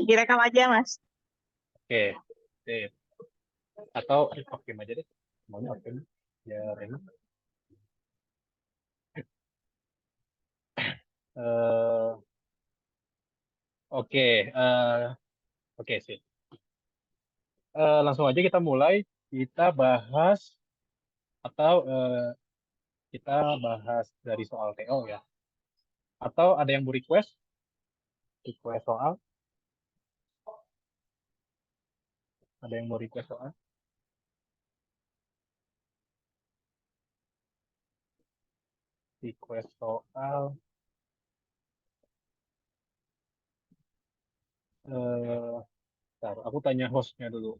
Direkam aja, Mas. Oke, sip. Atau oke aja deh. Maunya oke. Ya, Rena. Eh, oke, oke sih. Langsung aja kita mulai. Kita bahas atau kita bahas dari soal TO ya. Atau ada yang mau request soal? Ada yang mau request soal? Request soal. Eh, Bentar, aku tanya hostnya dulu.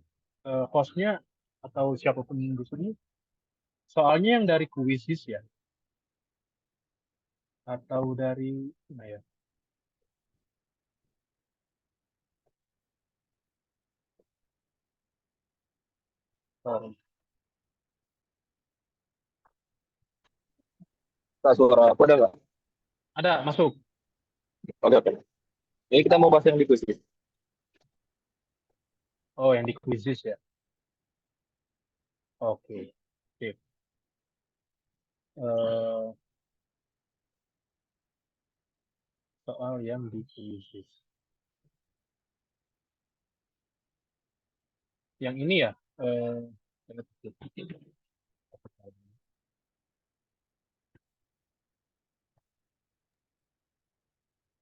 Hostnya atau siapapun di sini, soalnya yang dari Quizzes ya, atau dari mana ya? Sorry. Kak, suara aku ada nggak? Ada masuk. Oke, oke. Ini kita mau bahas yang di quiz. Oh, yang di Quizzes ya. Oke. Sip. Eh, Soal yang di Quizzes. Yang ini ya.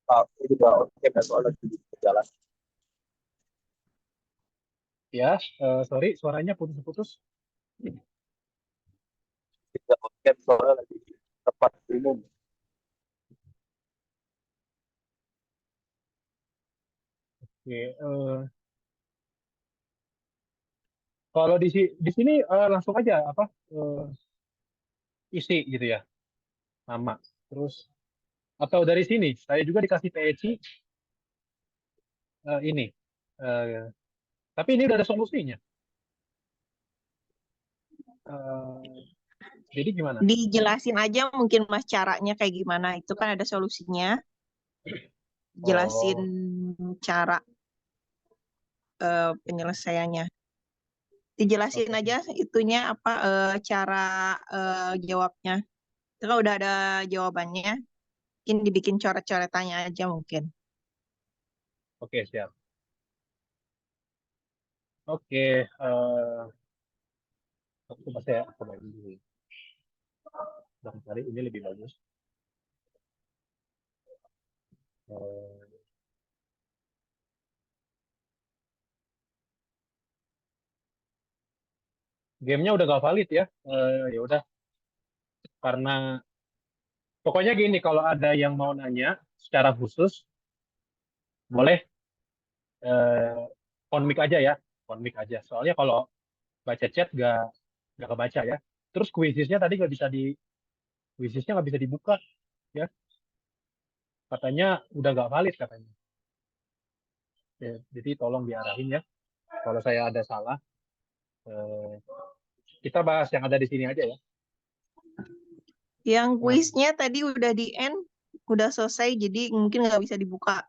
Ini juga oke, dan soal lagi berjalan. Ya, sorry, suaranya putus-putus. Juga oke, soalnya lagi tempat umum. Oke, kalau di sini langsung aja apa isi gitu ya nama. Terus atau dari sini saya juga dikasih PEC ini. Eh, tapi ini udah ada solusinya. Eh, jadi gimana? Dijelasin aja mungkin Mas caranya kayak gimana. Itu kan ada solusinya. Jelasin Oh, cara penyelesaiannya. Dijelasin oke. aja itunya apa cara jawabnya. Kalau udah ada jawabannya, mungkin dibikin coret-coretannya aja mungkin. Oke, siap. Oke, aku pasti ya, aku main dulu. Barangkali ini lebih bagus. Eh, Gamenya udah gak valid ya. Ya udah, karena pokoknya gini, kalau ada yang mau nanya secara khusus, boleh on mic aja ya, on mic aja. Soalnya kalau baca chat gak kebaca ya. Terus quizisnya tadi quizisnya nggak bisa dibuka ya. Katanya udah gak valid katanya. Ya, jadi tolong diarahin ya. Kalau saya ada salah, eh, kita bahas yang ada di sini aja ya. Yang Nah, kuisnya tadi udah di end, udah selesai, jadi mungkin nggak bisa dibuka.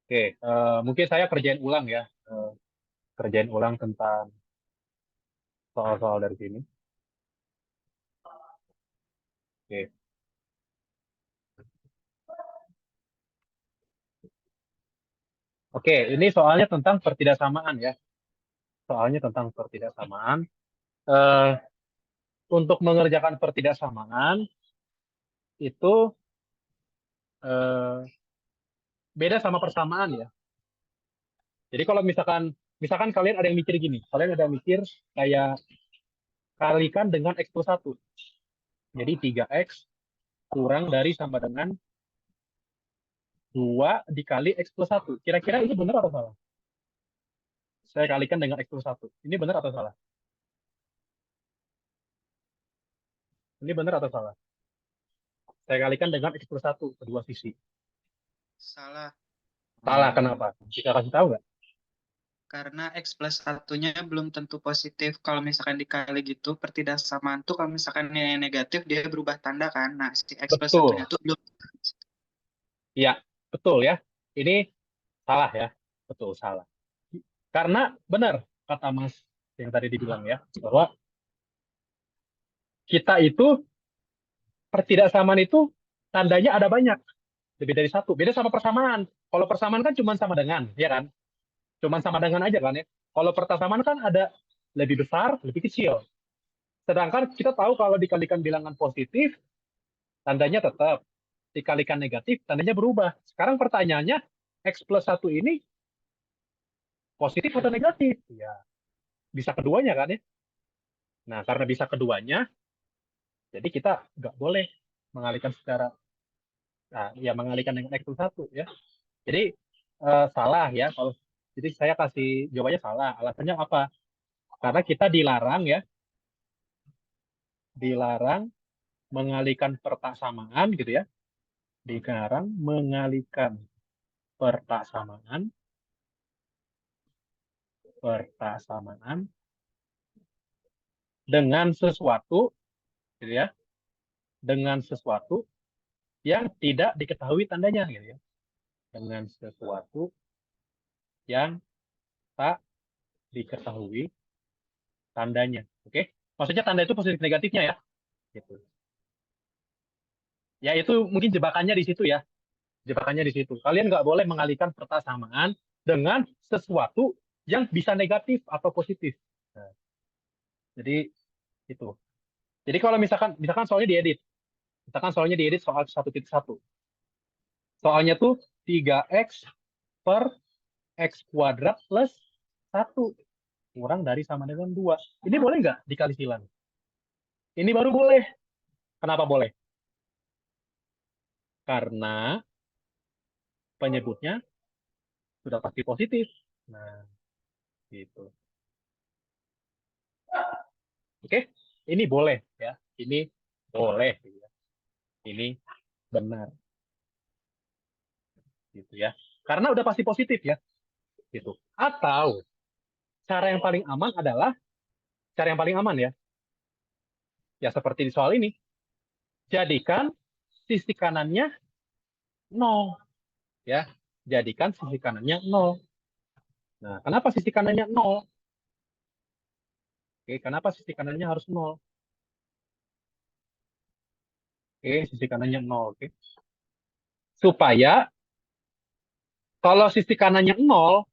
oke, mungkin saya kerjain ulang ya. Eh, Kerjain ulang tentang soal-soal dari sini. Oke. Oke, ini soalnya tentang pertidaksamaan ya. Soalnya tentang pertidaksamaan. Eh, untuk mengerjakan pertidaksamaan itu eh, beda sama persamaan ya. Jadi kalau misalkan kalian ada yang mikir gini, kalian ada yang mikir kayak kalikan dengan x plus 1. Jadi 3x kurang dari sama dengan 2 dikali x plus 1. Kira-kira ini benar atau salah? Saya kalikan dengan x plus 1. Ini benar atau salah? Ini benar atau salah? Saya kalikan dengan x plus 1 kedua sisi. Salah. Salah, kenapa? Bisa kasih tahu nggak? Karena X plus satunya belum tentu positif. Kalau misalkan dikali gitu, pertidaksamaan tuh kalau misalkan nilai negatif, dia berubah tanda kan. Nah, si X plus Betul. satunya tuh belum. Iya, betul ya. Ini salah ya. Betul, salah. Karena benar kata Mas yang tadi dibilang ya, bahwa kita itu pertidaksamaan itu tandanya ada banyak. Lebih dari satu. Beda sama persamaan. Kalau persamaan kan cuma sama dengan, ya kan? Cuma sama dengan aja kan ya. Kalau persamaan kan ada lebih besar, lebih kecil. Sedangkan kita tahu kalau dikalikan bilangan positif, tandanya tetap. Dikalikan negatif, tandanya berubah. Sekarang pertanyaannya, X plus 1 ini positif atau negatif? Ya, bisa keduanya kan ya. Nah, karena bisa keduanya, jadi kita nggak boleh mengalihkan secara, nah, ya mengalihkan dengan X plus 1 ya. Jadi, salah ya. Jadi saya kasih jawabannya salah. Alasannya apa? Karena kita dilarang ya, dilarang mengalihkan pertaksamaan gitu ya. Dilarang mengalihkan pertaksamaan dengan sesuatu gitu ya, dengan sesuatu yang tidak diketahui tandanya gitu ya, dengan sesuatu yang tak diketahui tandanya. Oke, maksudnya tanda itu positif negatifnya ya, gitu. Ya itu mungkin jebakannya di situ ya, jebakannya di situ. Kalian nggak boleh mengalihkan persamaan dengan sesuatu yang bisa negatif atau positif. Nah, jadi itu. Jadi kalau misalkan soalnya diedit, soal 1.1. Soalnya tuh 3x per x kuadrat plus 1 kurang dari sama dengan 2. Ini boleh nggak dikali silang? Ini baru boleh. Kenapa boleh? Karena penyebutnya sudah pasti positif. Nah, gitu. Oke, ini boleh ya. Ini boleh. Ini benar. Gitu ya. Karena udah pasti positif ya. Gitu. Atau cara yang paling aman adalah, cara yang paling aman ya. Ya seperti di soal ini. Jadikan sisi kanannya 0. Ya, jadikan sisi kanannya 0. Nah, kenapa sisi kanannya 0? Oke, kenapa sisi kanannya harus 0? Oke, sisi kanannya 0. Oke. Supaya kalau sisi kanannya 0,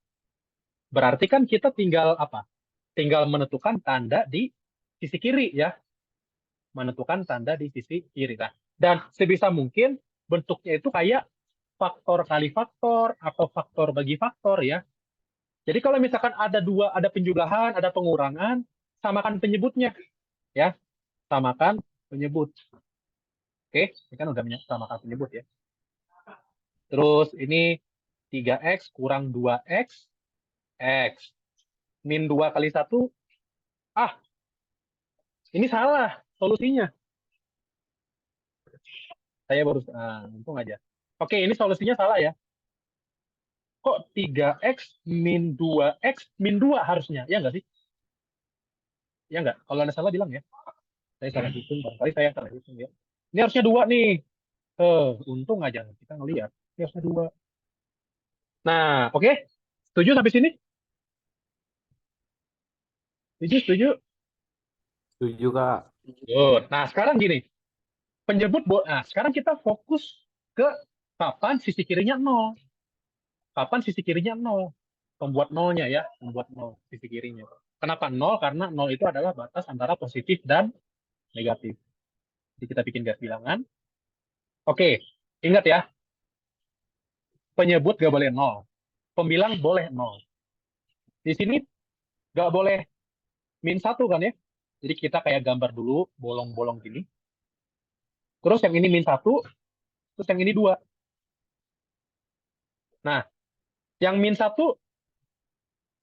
berarti kan kita tinggal apa? Tinggal menentukan tanda di sisi kiri ya. Menentukan tanda di sisi kiri. Nah, dan sebisa mungkin bentuknya itu kayak faktor kali faktor atau faktor bagi faktor ya. Jadi kalau misalkan ada penjumlahan, ada pengurangan, samakan penyebutnya ya. Samakan penyebut. Oke, ini kan udah samakan penyebut ya. Terus ini 3x kurang 2x, x. Min 2 kali 1. Ah, ini salah solusinya. Saya baru, untung aja. Oke, ini solusinya salah ya. Kok 3x min 2x min 2 harusnya? Ya nggak sih? Ya nggak? Kalau Anda salah bilang ya. Saya salah hitung, barangkali saya salah hitung ya. Ini harusnya 2 nih. Untung aja kita ngelihat. Ini harusnya 2. Nah, oke. Setuju sampai sini? Setuju? Setuju, Kak. Good. Nah, sekarang gini. Nah, sekarang kita fokus ke kapan sisi kirinya 0. Kapan sisi kirinya 0? Pembuat nolnya ya, membuat 0 sisi kirinya. Kenapa 0? Karena 0 itu adalah batas antara positif dan negatif. Jadi kita bikin garis bilangan. Oke, ingat ya, penyebut gak boleh 0. Pembilang boleh 0. Di sini gak boleh min 1 kan ya. Jadi kita kayak gambar dulu, bolong-bolong gini. Terus yang ini min 1, terus yang ini 2. Nah, yang min 1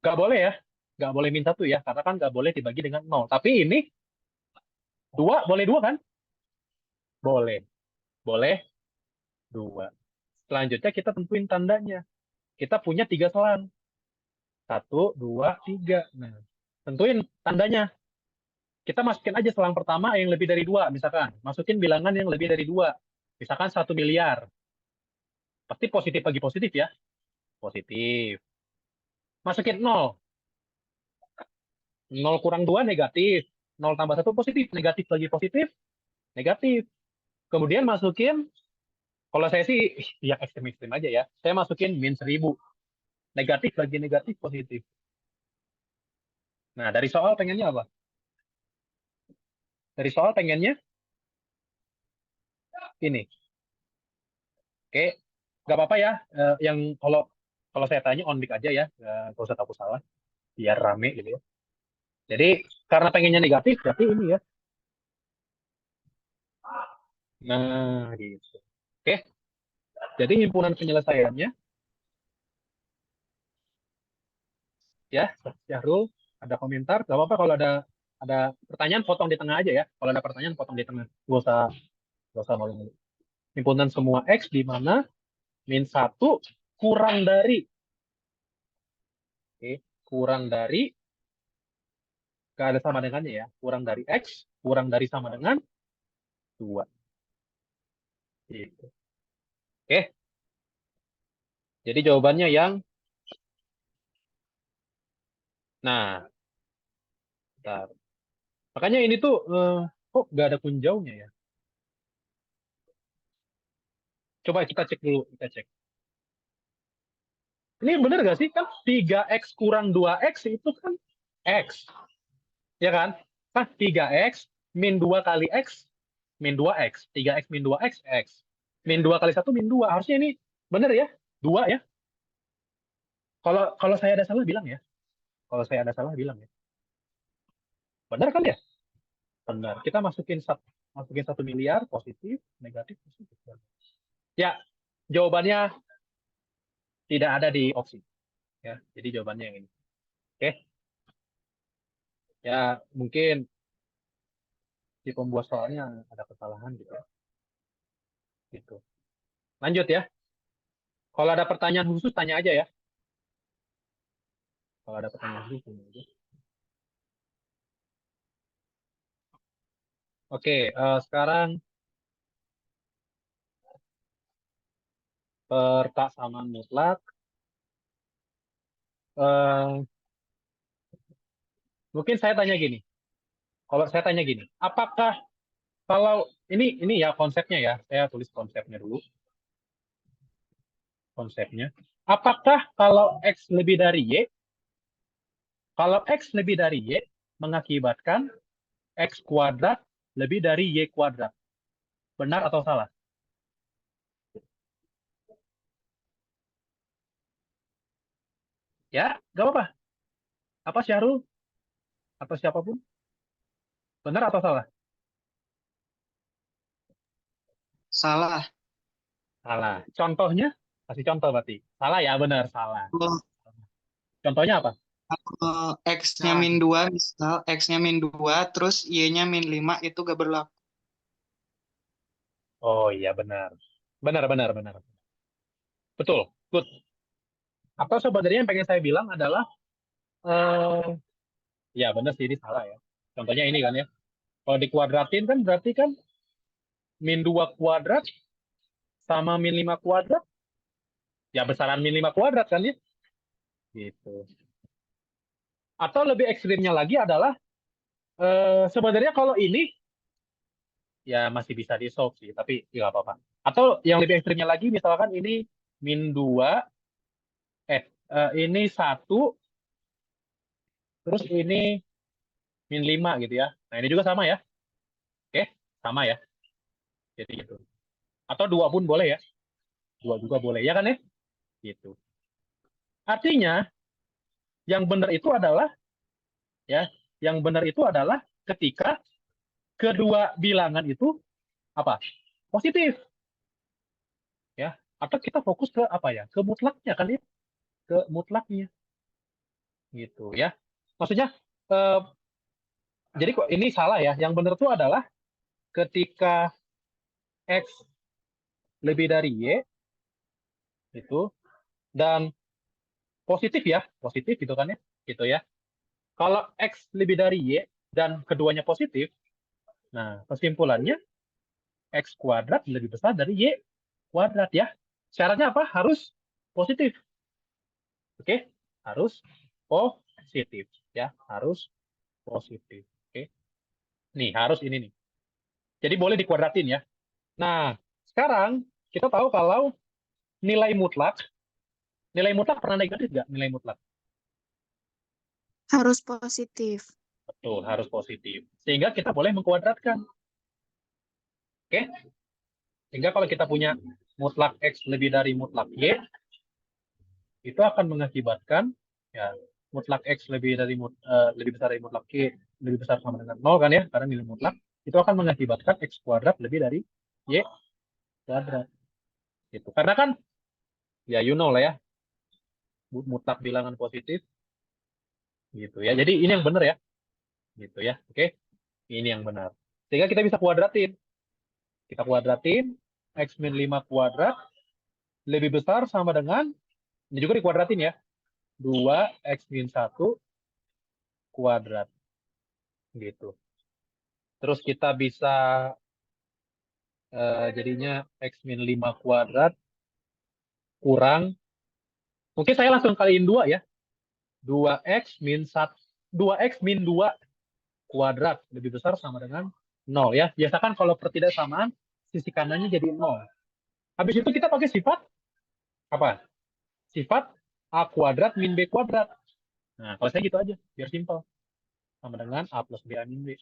gak boleh ya. Gak boleh min 1 ya, karena kan gak boleh dibagi dengan 0. Tapi ini 2, boleh 2 kan? Boleh. Boleh 2. Selanjutnya kita tentuin tandanya. Kita punya 3 selang. 1, 2, 3. Nah, tentuin tandanya. Kita masukin aja selang pertama yang lebih dari 2, misalkan. Masukin bilangan yang lebih dari 2. Misalkan 1 miliar. Pasti positif bagi positif ya. Positif. Masukin 0. 0 kurang 2 negatif. 0 tambah 1 positif. Negatif bagi positif, negatif. Kemudian masukin, kalau saya sih ya ekstrim-ekstrim aja ya. Saya masukin min 1000. Negatif bagi negatif, positif. Nah, dari soal pengennya apa? Dari soal pengennya ini. Oke, nggak apa-apa ya. Yang kalau saya tanya on mic aja ya, nggak usah takut salah, biar rame gitu ya. Jadi karena pengennya negatif, berarti ini ya. Nah, gitu. Oke, jadi himpunan penyelesaiannya ya, Syahrul ada komentar, nggak apa-apa kalau ada pertanyaan potong di tengah aja ya. Kalau ada pertanyaan potong di tengah, nggak usah malu-malu. Himpunan semua X di mana min 1 kurang dari, oke, kurang dari, nggak ada sama dengannya ya, kurang dari X, kurang dari sama dengan 2. Gitu. Oke, jadi jawabannya yang, nah, bentar. Makanya ini tuh, kok nggak ada kunjaunya ya? Coba kita cek dulu, kita cek. Ini bener nggak sih? Kan 3X kurang 2X itu kan X. Ya kan? Kan 3X min 2 kali X, min 2X. 3X min 2X, X. Min 2 kali 1, min 2. Harusnya ini bener ya? 2 ya? Kalau saya ada salah, bilang ya. Kalau saya ada salah, bilang ya. Benar kan ya? Benar. Kita masukin 1 miliar, positif, negatif, positif. Ya, jawabannya tidak ada di opsi. Ya, jadi jawabannya yang ini. Oke. Ya, mungkin si pembuat soalnya ada kesalahan gitu. Gitu. Lanjut ya. Kalau ada pertanyaan khusus, tanya aja ya. Kalau ada pertanyaan khusus, tanya aja. Oke, sekarang persamaan mutlak. Mungkin saya tanya gini. Kalau saya tanya gini, apakah kalau ini ya konsepnya ya, saya tulis konsepnya dulu. Konsepnya. Apakah kalau X lebih dari Y, kalau X lebih dari Y, mengakibatkan X kuadrat lebih dari Y kuadrat? Benar atau salah? Ya, nggak apa-apa. Apa Syahrul? Atau siapapun? Benar atau salah? Salah. Salah. Contohnya? Kasih contoh berarti. Salah ya, benar. Salah. Kalau Contohnya apa? X-nya min 2, misal X-nya min 2, terus Y-nya min 5, itu gak berlaku. Oh iya, benar. Benar, benar, benar. Betul. Good. Atau sebenarnya yang pengen saya bilang adalah, ya benar sih, ini salah ya. Contohnya ini kan ya. Kalau dikuadratin kan berarti kan min 2 kuadrat sama min 5 kuadrat. Ya besaran min 5 kuadrat kan ya. Gitu. Atau lebih ekstrimnya lagi adalah, sebenarnya kalau ini ya masih bisa di solve sih, tapi ya nggak apa-apa. Atau yang lebih ekstrimnya lagi, misalkan ini min 2, ini 1, terus ini min 5 gitu ya. Nah ini juga sama ya. Oke, sama ya. Jadi gitu. Atau 2 pun boleh ya. 2 juga boleh, ya kan ya? Gitu. Artinya, yang benar itu adalah, ya, yang benar itu adalah ketika kedua bilangan itu apa? Positif. Ya. Atau kita fokus ke apa ya? Ke mutlaknya kan ya? Ke mutlaknya. Gitu ya. Maksudnya, eh, jadi kok ini salah ya. Yang benar itu adalah ketika X lebih dari Y, itu, dan positif ya, positif gitu kan ya, gitu ya. Kalau X lebih dari Y dan keduanya positif, nah kesimpulannya X kuadrat lebih besar dari Y kuadrat ya. Syaratnya apa? Harus positif. Oke, harus positif ya, harus positif. Oke. Nih, harus ini nih. Jadi boleh dikuadratin ya. Nah, sekarang kita tahu kalau nilai mutlak pernah negatif nggak nilai mutlak? Harus positif. Betul, harus positif. Sehingga kita boleh mengkuadratkan. Oke? Sehingga kalau kita punya mutlak X lebih dari mutlak Y, itu akan mengakibatkan ya mutlak X lebih besar dari mutlak Y, lebih besar sama dengan 0 kan ya, karena nilai mutlak, itu akan mengakibatkan X kuadrat lebih dari Y kuadrat. Gitu. Karena kan, ya you know lah ya, mutlak bilangan positif, gitu ya. Jadi ini yang benar ya, gitu ya. Oke, ini yang benar. Sehingga kita bisa kuadratin. Kita kuadratin, X min 5 kuadrat lebih besar sama dengan, ini juga dikuadratin ya, 2X min 1 kuadrat. Gitu. Terus kita bisa jadinya X min 5 kuadrat kurang, mungkin saya langsung kaliin 2 ya. 2X min 1, 2X min 2 kuadrat lebih besar sama dengan 0 ya. Biasakan kalau pertidaksamaan sisi kanannya jadi 0. Habis itu kita pakai sifat apa? Sifat A kuadrat min B kuadrat. Nah, kalau saya gitu aja, biar simpel. Sama dengan A plus B A min B.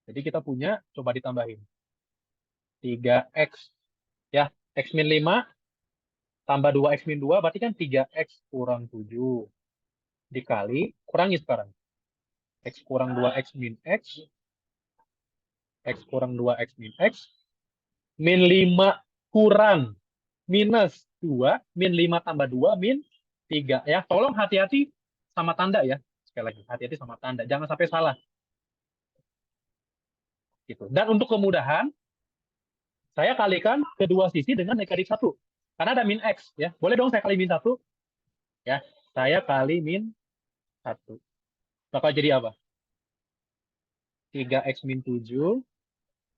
Jadi kita punya, coba ditambahin. 3X. Ya, X min 5 tambah 2X min 2, berarti kan 3X kurang 7. Dikali, kurangi sekarang. X kurang 2X min X. X kurang 2X min X. Min 5 kurang minus 2. Min 5 tambah 2, min 3. Ya, tolong hati-hati sama tanda ya. Sekali lagi, hati-hati sama tanda. Jangan sampai salah. Gitu. Dan untuk kemudahan, saya kalikan kedua sisi dengan negatif 1. Karena ada min X. Ya. Boleh dong saya kali min 1? Ya, saya kali min 1. Bakal jadi apa? 3X min 7,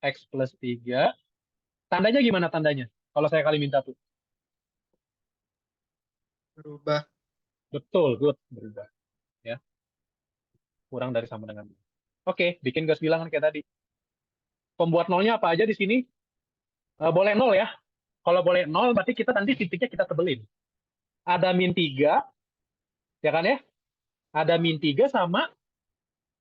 X plus 3. Tandanya gimana tandanya? Kalau saya kali min 1? Berubah. Betul, good. Berubah. Ya. Kurang dari sama dengan. Oke, bikin garis bilangan kayak tadi. Pembuat nolnya apa aja di sini? Boleh 0 ya. Kalau boleh 0, berarti kita nanti titiknya kita tebelin. Ada min 3, ya kan ya? Ada min 3 sama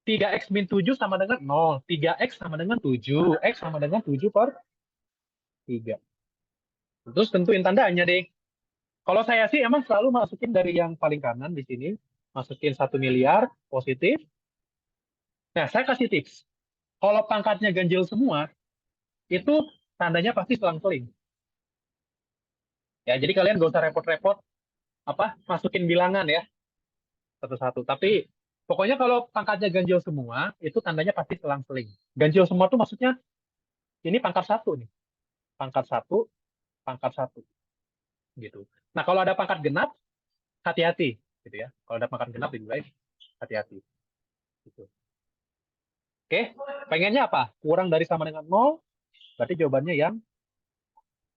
3X min 7 sama dengan 0. 3X sama dengan 7. X sama dengan 7 per 3. Terus tentuin tandanya deh. Kalau saya sih emang selalu masukin dari yang paling kanan di sini. Masukin 1 miliar, positif. Nah, saya kasih tips. Kalau pangkatnya ganjil semua, itu tandanya pasti selang-seling. Ya, jadi kalian gak usah repot-repot masukin bilangan ya satu-satu. Tapi pokoknya kalau pangkatnya ganjil semua, itu tandanya pasti selang-seling. Ganjil semua tuh maksudnya ini pangkat 1 nih. Pangkat 1, pangkat 1 gitu. Nah, kalau ada pangkat genap, hati-hati gitu ya. Kalau ada pangkat genap lebih baik hati-hati. Gitu. Oke, pengennya apa? Kurang dari sama dengan 0, berarti jawabannya yang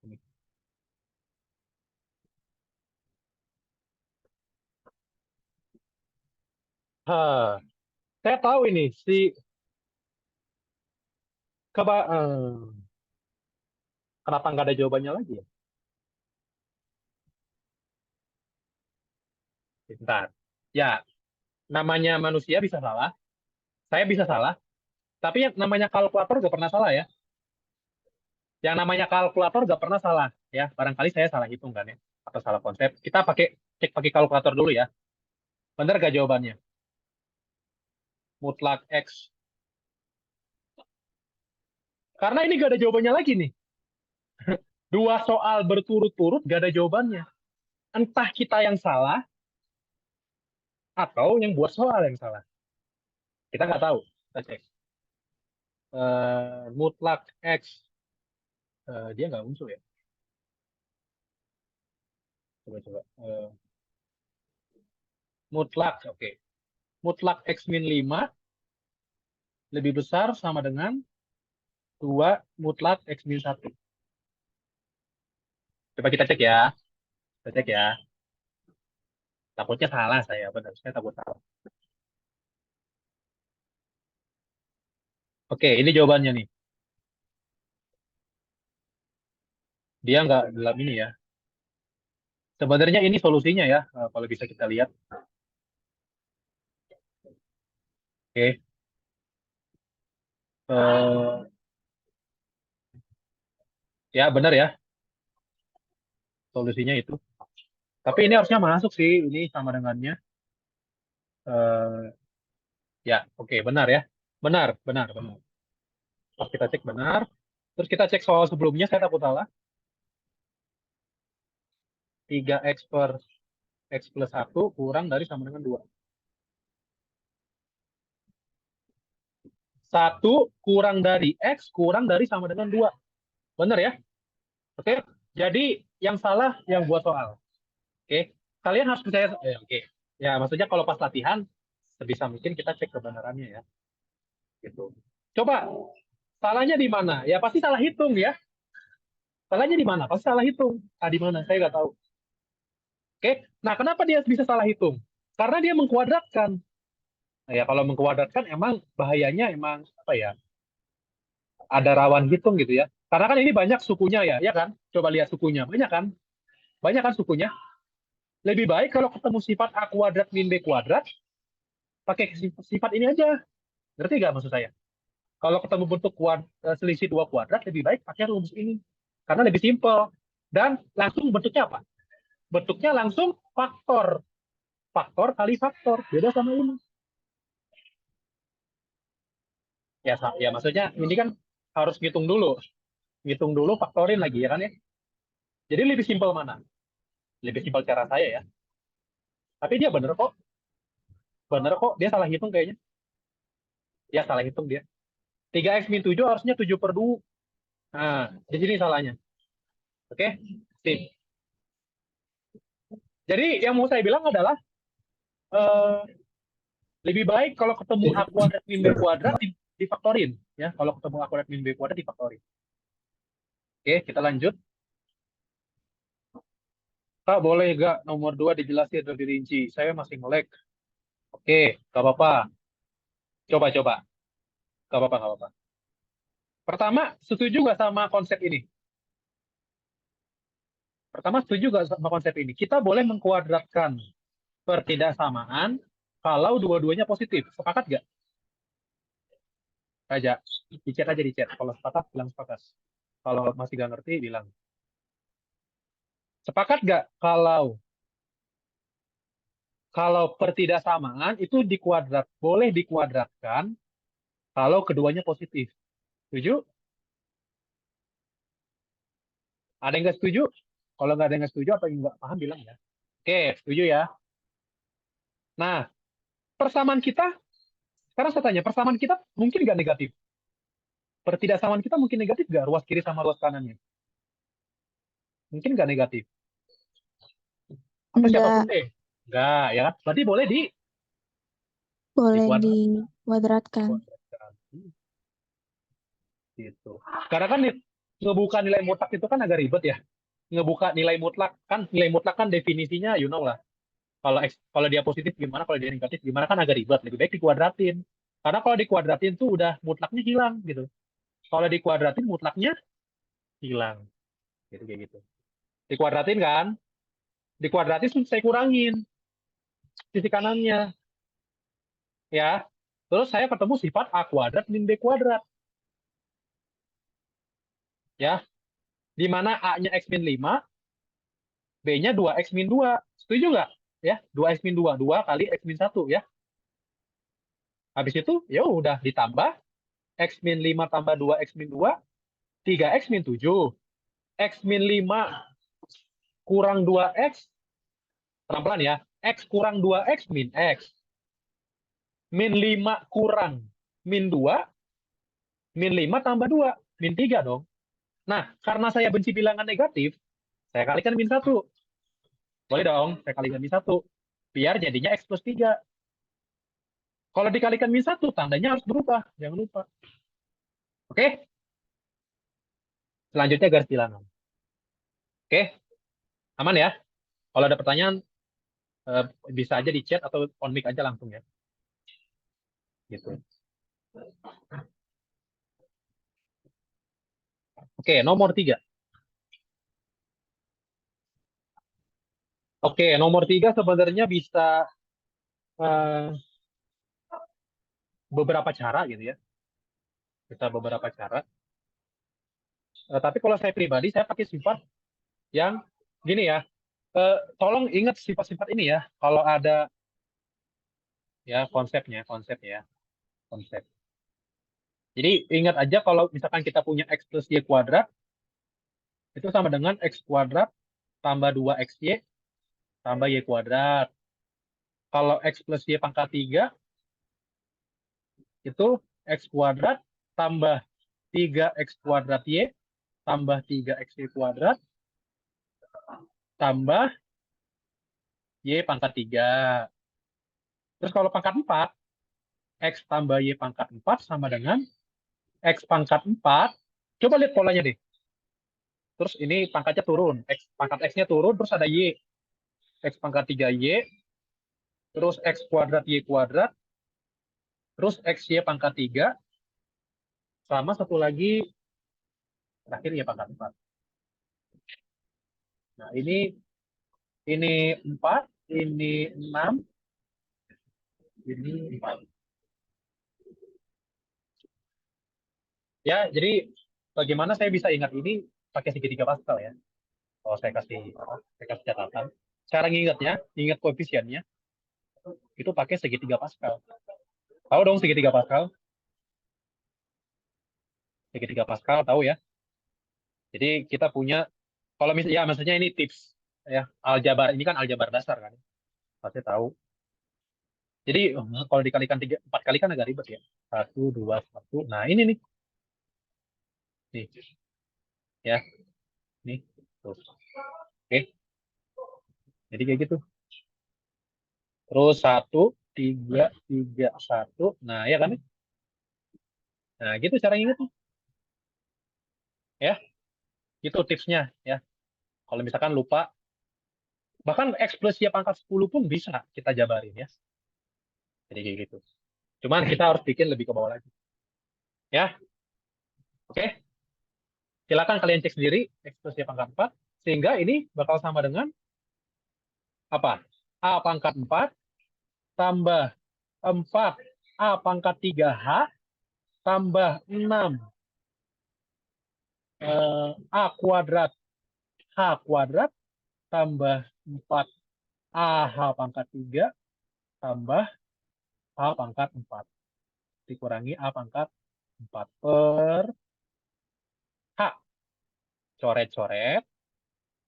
ini. Saya tahu ini kenapa nggak ada jawabannya lagi ya? Bentar. Ya, namanya manusia bisa salah. Saya bisa salah. Tapi yang namanya kalkulator gak pernah salah ya. Yang namanya kalkulator gak pernah salah ya. Barangkali saya salah hitung kan ya. Atau salah konsep. Kita cek pakai kalkulator dulu ya. Benar gak jawabannya? Mutlak X. Karena ini gak ada jawabannya lagi nih. Dua soal berturut-turut gak ada jawabannya. Entah kita yang salah, atau yang buat soal yang salah. Kita nggak tahu. Kita cek. Mutlak X. Dia nggak muncul ya. Coba. Mutlak, oke. Mutlak X min 5 lebih besar sama dengan 2 mutlak X min 1. Coba kita cek ya. Kita cek ya. Takutnya salah saya, benar. Saya takut salah. Oke, ini jawabannya nih. Dia nggak dalam ini ya. Sebenarnya ini solusinya ya, kalau bisa kita lihat. Oke. Ya, benar ya. Solusinya itu. Tapi ini harusnya masuk sih. Ini sama dengannya. Ya, oke, benar ya. Benar. Pas kita cek benar. Terus kita cek soal sebelumnya, saya takut salah. 3x per x plus 1 kurang dari sama dengan 2. 1 kurang dari x kurang dari sama dengan 2. Benar ya? Oke. Jadi yang salah yang buat soal. Oke. Kalian harus percaya. Oke. Ya, maksudnya kalau pas latihan, sebisa mungkin kita cek kebenarannya ya. Gitu. Coba, salahnya di mana? Ya pasti salah hitung ya. Salahnya di mana? Pasti salah hitung. Di mana? Saya nggak tahu. Oke. Nah, kenapa dia bisa salah hitung? Karena dia mengkuadratkan. Nah, ya kalau mengkuadratkan emang bahayanya emang apa ya? Ada rawan hitung gitu ya. Karena kan ini banyak sukunya ya kan? Coba lihat sukunya. Banyak kan? Banyak kan sukunya? Lebih baik kalau ketemu sifat A kuadrat min B kuadrat, pakai sifat ini aja. Ngerti nggak maksud saya? Kalau ketemu bentuk selisih 2 kuadrat, lebih baik pakai rumus ini. Karena lebih simpel. Dan langsung bentuknya apa? Bentuknya langsung faktor. Faktor kali faktor. Beda sama ini. Ya maksudnya ini kan harus ngitung dulu. Ngitung dulu, faktorin lagi ya kan ya. Jadi lebih simpel mana? Lebih simpel cara saya ya. Tapi dia bener kok. Bener kok. Dia salah hitung kayaknya. Ya salah hitung dia. 3x min 7 harusnya 7 per 2. Nah, di sini salahnya. Oke? Sip. Jadi yang mau saya bilang adalah lebih baik kalau ketemu A kuadrat min B kuadrat difaktorin. Ya, kalau ketemu A kuadrat min B kuadrat difaktorin. Oke, kita lanjut. Kak, boleh nggak nomor 2 dijelasin lebih rinci? Saya masih melek. Oke, nggak apa-apa. Coba. Nggak apa-apa. Pertama, setuju nggak sama konsep ini? Kita boleh mengkuadratkan pertidaksamaan kalau dua-duanya positif. Sepakat nggak? Aja. Di chat aja di chat. Kalau sepakat, bilang sepakat. Kalau masih nggak ngerti, bilang. Sepakat nggak kalau pertidaksamaan itu boleh dikuadratkan kalau keduanya positif. Setuju? Ada yang nggak setuju? Kalau nggak ada yang nggak setuju atau yang nggak paham, bilang ya. Oke, setuju ya. Nah, persamaan kita, sekarang saya tanya, persamaan kita mungkin nggak negatif? Pertidaksamaan kita mungkin negatif nggak? Ruas kiri sama ruas kanannya? Mungkin nggak negatif? Atau siapapun Enggak, deh? Nggak, ya kan? Berarti boleh boleh dikuadratkan. dikuadratkan. Gitu. Karena kan ngebuka nilai mutlak itu kan agak ribet ya. Ngebuka nilai mutlak kan definisinya you know lah. Kalau dia positif gimana, kalau dia negatif gimana kan agak ribet. Lebih baik dikuadratin. Karena kalau dikuadratin tuh udah mutlaknya hilang gitu. Kalau dikuadratin mutlaknya hilang. Gitu kayak gitu. Dikuadratin kan? Dikuadratin terus saya kurangin sisi kanannya. Ya. Terus saya ketemu sifat A kuadrat min B kuadrat. Ya. Di mana A-nya X min 5, B-nya 2X min 2. Setuju nggak? Ya, 2X min 2. 2 kali X min 1 ya. Habis itu, ya udah ditambah X min 5 tambah 2X min 2, 3X min 7. X min 5 kurang 2X, pelan-pelan ya. X kurang 2X min X. Min 5 kurang min 2, min 5 tambah 2, min 3 dong. Nah, karena saya benci bilangan negatif, saya kalikan min 1. Boleh dong, saya kalikan min 1. Biar jadinya X plus 3. Kalau dikalikan min 1, tandanya harus berubah. Jangan lupa. Oke? Selanjutnya garis bilangan. Oke? Aman ya? Kalau ada pertanyaan, bisa aja di chat atau on mic aja langsung ya. Gitu. Oke, nomor 3. Oke, nomor 3 sebenarnya bisa beberapa cara gitu ya. Bisa beberapa cara. Tapi kalau saya pribadi, saya pakai sifat yang gini ya. Tolong ingat sifat-sifat ini ya. Kalau ada ya konsep. Jadi ingat aja kalau misalkan kita punya X plus Y kuadrat, itu sama dengan X kuadrat tambah 2XY tambah Y kuadrat. Kalau X plus Y pangkat 3, itu X kuadrat tambah 3X kuadrat Y tambah 3XY kuadrat tambah Y pangkat 3. Terus kalau pangkat 4, X tambah Y pangkat 4 sama dengan X pangkat 4. Coba lihat polanya deh. Terus ini pangkatnya turun. Pangkat X-nya turun, terus ada Y. X pangkat 3Y. Terus X kuadrat Y kuadrat. Terus XY pangkat 3. Sama satu lagi, terakhir Y pangkat 4. Nah, ini 4, ini 6, ini 4. Ya, jadi bagaimana saya bisa ingat ini pakai segitiga Pascal ya. Kalau saya kasih catatan. Cara ingat koefisiennya, itu pakai segitiga Pascal. Tahu dong segitiga Pascal? Segitiga Pascal tahu ya. Jadi kita punya, kalau misalnya, ya maksudnya ini tips ya, aljabar, ini kan aljabar dasar kan. Pasti tahu. Jadi kalau dikalikan 4 kali kan agak ribet ya. 1, 2, 1. Nah ini nih. Nih. Ya. Nih. Terus. Oke. Jadi kayak gitu. Terus 1, 3, 3, 1. Nah ya kan. Nah gitu cara ingatnya. Ya. Itu tipsnya ya. Kalau misalkan lupa, bahkan X plus Y pangkat 10 pun bisa kita jabarin ya. Jadi kayak gitu. Cuman kita harus bikin lebih ke bawah lagi. Ya. Oke. Silakan kalian cek sendiri X plus Y pangkat 4. Sehingga ini bakal sama dengan apa? A pangkat 4 tambah 4 A pangkat 3H tambah 6 A kuadrat H kuadrat tambah 4 AH pangkat 3 tambah A pangkat 4 dikurangi A pangkat 4 per H. Coret-coret.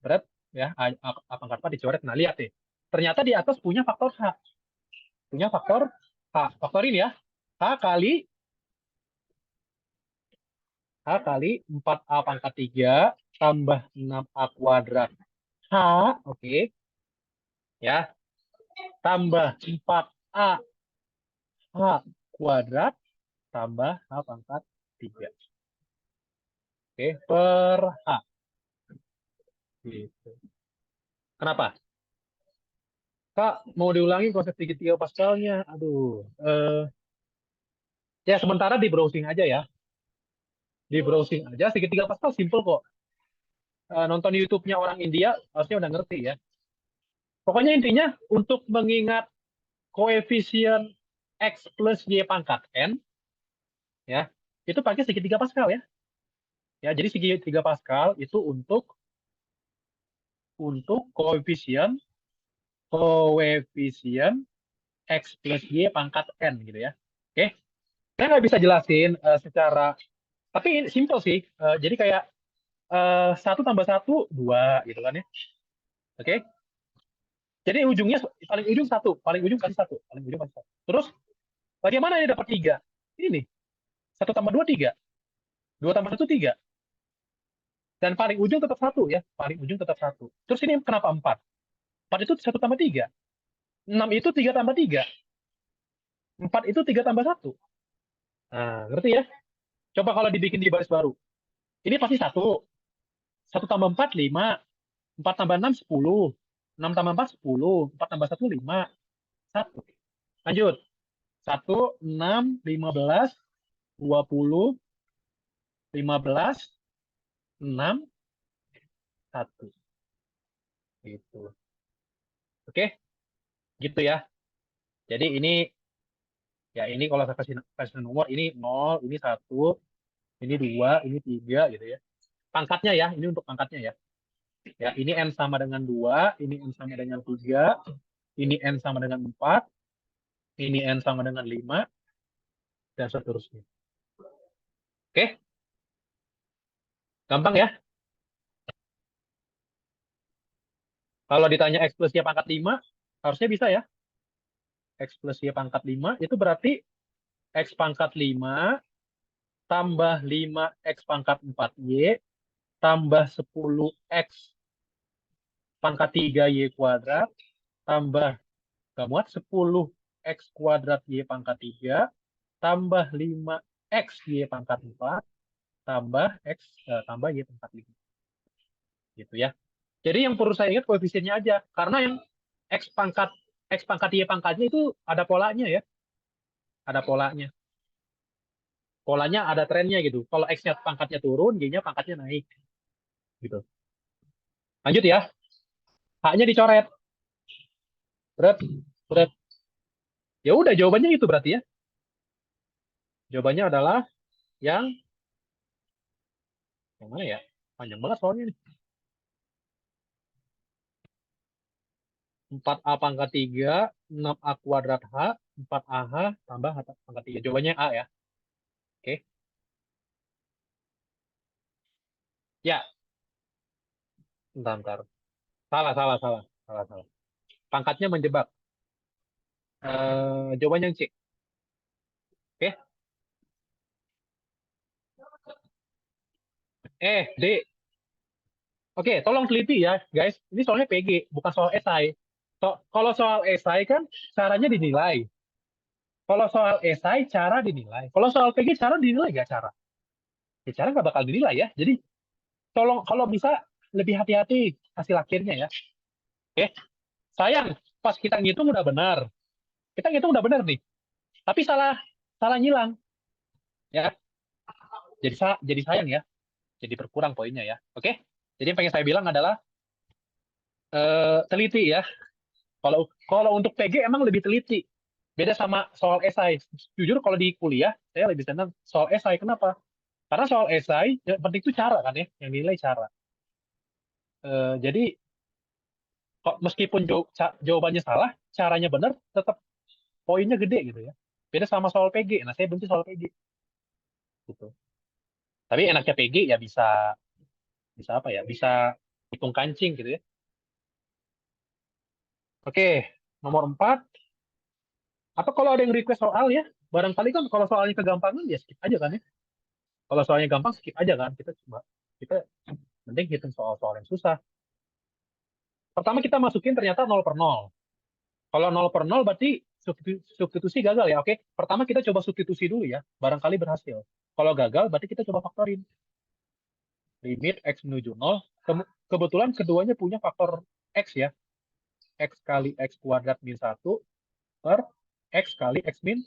Berat ya, A pangkat 4 dicoret. Nah, lihat deh. Ternyata di atas punya faktor H. Punya faktor H. Faktor ini ya. H kali 4A pangkat 3 tambah 6A kuadrat H, oke. Ya. Tambah 4A H kuadrat tambah H pangkat 3. Oke, per H. Gitu. Kenapa? Kak, mau diulangi konsep segitiga Pascalnya? Aduh. Ya, sementara di browsing aja ya. Di browsing aja, segitiga Pascal simple kok. Nonton YouTube-nya orang India, harusnya udah ngerti ya. Pokoknya intinya, untuk mengingat koefisien X plus Y pangkat N, ya, itu pakai segitiga Pascal ya. Ya, jadi segitiga Pascal itu untuk koefisien X plus Y pangkat N gitu ya. Oke. Saya nggak bisa jelasin secara, tapi simple sih. Jadi kayak 1 tambah 1, 2 gitu kan ya. Oke. Jadi ujungnya paling ujung 1, paling ujung kasih 1, paling ujung kasih 1. Terus bagaimana ini dapat 3? Ini nih. 1 tambah 2, 3. 2 tambah 1, 3. Dan paling ujung tetap 1 ya. Paling ujung tetap 1. Terus ini kenapa 4? 4 itu 1 tambah 3. 6 itu 3 tambah 3. 4 itu 3 tambah 1. Nah, ngerti ya? Coba kalau dibikin di baris baru. Ini pasti 1. 1 tambah 4, 5. 4 tambah 6, 10. 6 tambah 4, 10. 4 tambah 1, 5. 1. Lanjut. 1, 6, 15, 20, 15, 6, 1. Gitu. Oke? Gitu ya. Jadi ini, ya ini kalau saya kasih nomor, ini 0, ini 1, ini 2, ini 3 gitu ya. Pangkatnya ya, ini untuk pangkatnya ya. Ya, ini N sama dengan 2, ini N sama dengan 3, ini N sama dengan 4, ini N sama dengan 5, dan seterusnya. Oke? Gampang ya? Kalau ditanya X plus Y pangkat 5, harusnya bisa ya. X plus Y pangkat 5, itu berarti X pangkat 5 tambah 5X pangkat 4Y tambah 10X pangkat 3Y kuadrat tambah, gak muat, 10X kuadrat Y pangkat 3 tambah 5X Y pangkat 4 tambah tambah Y pangkat 5. Gitu ya. Jadi yang perlu saya ingat koefisiennya aja. Karena yang X pangkat Y pangkatnya itu ada polanya ya. Ada polanya. Polanya ada trennya gitu. Kalau X-nya pangkatnya turun, Y-nya pangkatnya naik. Gitu. Lanjut ya. H-nya dicoret. Berat, berat. Ya udah, jawabannya itu berarti ya. Jawabannya adalah yang mana ya? Panjang banget soalnya nih. 4A pangkat 3, 6A kuadrat H, 4AH tambah H pangkat 3. Jawabannya A ya. Oke. Ya. Bentar. Salah. Pangkatnya menjebak. Jawabannya yang C. Oke. D. Oke, tolong teliti ya, guys. Ini soalnya PG, bukan soal esai. Kalau soal esai kan caranya dinilai. Kalau soal esai cara dinilai. Kalau soal PG cara dinilai nggak cara? Ya, cara nggak bakal dinilai ya. Jadi tolong kalau bisa lebih hati-hati hasil akhirnya ya. Oke. Sayang, pas kita ngitung udah benar. Kita ngitung udah benar nih. Tapi salah nyilang. Ya. Jadi sayang ya. Jadi berkurang poinnya ya. Oke. Jadi yang pengen saya bilang adalah teliti ya. Kalau untuk PG emang lebih teliti. Beda sama soal esai. Jujur kalau di kuliah saya lebih senang soal esai. Kenapa? Karena soal esai yang penting itu cara kan ya, yang nilai cara. Jadi meskipun jawabannya salah, caranya benar, tetap poinnya gede gitu ya. Beda sama soal PG. Nah, saya benci soal PG. Gitu. Tapi enaknya PG ya bisa apa ya? Bisa hitung kancing gitu ya. Oke, nomor 4. Apa kalau ada yang request soal ya? Barangkali kan kalau soalnya kegampangan ya skip aja kan ya. Kalau soalnya gampang skip aja kan. Kita mending hitung soal-soal yang susah. Pertama kita masukin ternyata 0 per 0. Kalau 0 per 0 berarti substitusi gagal ya. Oke, pertama kita coba substitusi dulu ya. Barangkali berhasil. Kalau gagal berarti kita coba faktorin. Limit X menuju 0. Kebetulan keduanya punya faktor X ya. X kali X kuadrat min 1 per X kali X min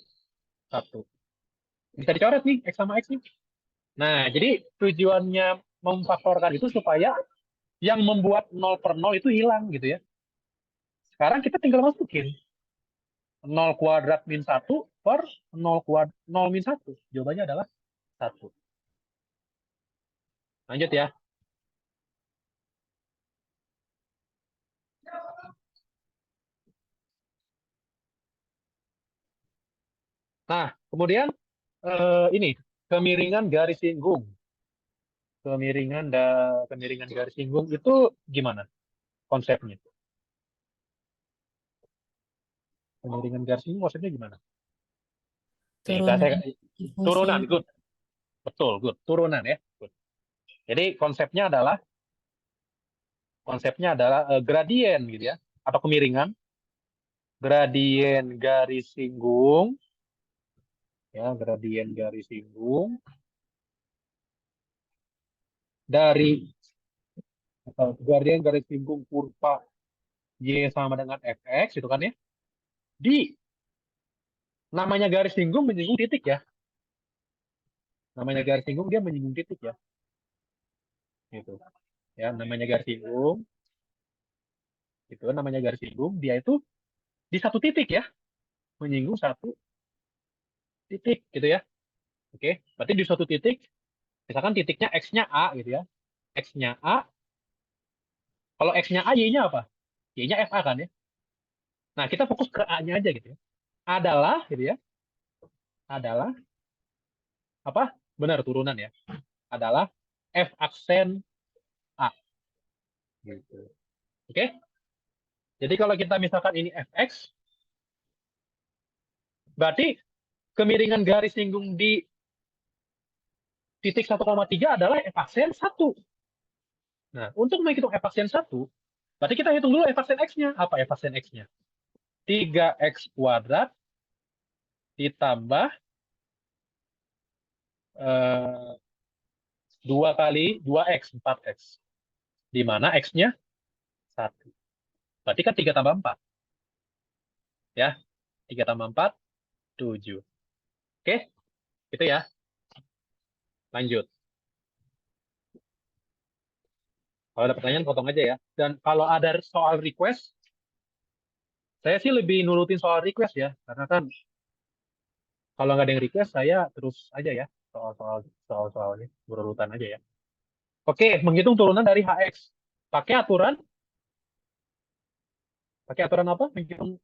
1. Bisa dicoret nih, X sama X nih. Nah, jadi tujuannya memfaktorkan itu supaya yang membuat 0 per 0 itu hilang gitu ya. Sekarang kita tinggal masukin 0 kuadrat min 1 per 0 min 1. Jawabannya adalah 1. Lanjut ya. Nah, kemudian ini kemiringan garis singgung. Kemiringan garis singgung itu gimana konsepnya? Kemiringan garis singgung maksudnya gimana? Turunan, good. Betul, good. Turunan ya. Good. Jadi konsepnya adalah gradien gitu ya. atau kemiringan, gradien garis singgung, ya, gradien garis singgung dari atau gradien garis singgung kurva y sama dengan fx, itu kan ya, di namanya garis singgung menyinggung titik ya, namanya garis singgung dia menyinggung titik ya, gitu ya, namanya garis singgung itu namanya garis singgung, dia itu di satu titik ya, menyinggung satu titik gitu ya. Oke, berarti di suatu titik, misalkan titiknya x-nya A gitu ya. X-nya A, kalau x-nya A, y-nya apa? Y-nya FA kan ya. Nah, kita fokus ke A-nya aja gitu ya. Adalah gitu ya. Adalah apa? Benar turunan ya. Adalah F aksen A. Gitu. Oke? Jadi kalau kita misalkan ini fx, berarti kemiringan garis singgung di titik 1,3 adalah F aksen 1. Nah, untuk menghitung F aksen 1, berarti kita hitung dulu F aksen X-nya. Apa F aksen X-nya? 3x kuadrat ditambah 2 kali 2x, 4x. Di mana x-nya 1. Berarti kan 3 tambah 4. Ya, 3 tambah 4, 7. Oke, itu ya. Lanjut. Kalau ada pertanyaan, potong aja ya. Dan kalau ada soal request, saya sih lebih nurutin soal request ya. Karena kan kalau nggak ada yang request, saya terus aja ya. Soal-soalnya. Berurutan aja ya. Oke, menghitung turunan dari HX. Pakai aturan apa? Menghitung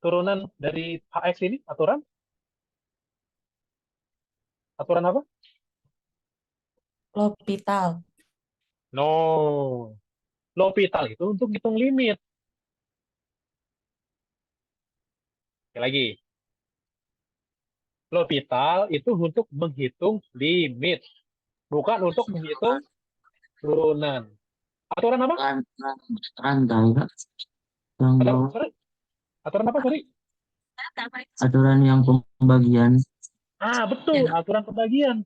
turunan dari HX ini, aturan apa? L'Hopital. No. L'Hopital itu untuk hitung limit. Sekali lagi. L'Hopital itu untuk menghitung limit. Bukan untuk menghitung turunan. Aturan apa? Rantai, Kak. Yang bawah. Sorry. Aturan apa, sorry? Aturan yang pembagian. Ah, betul. Aturan pembagian.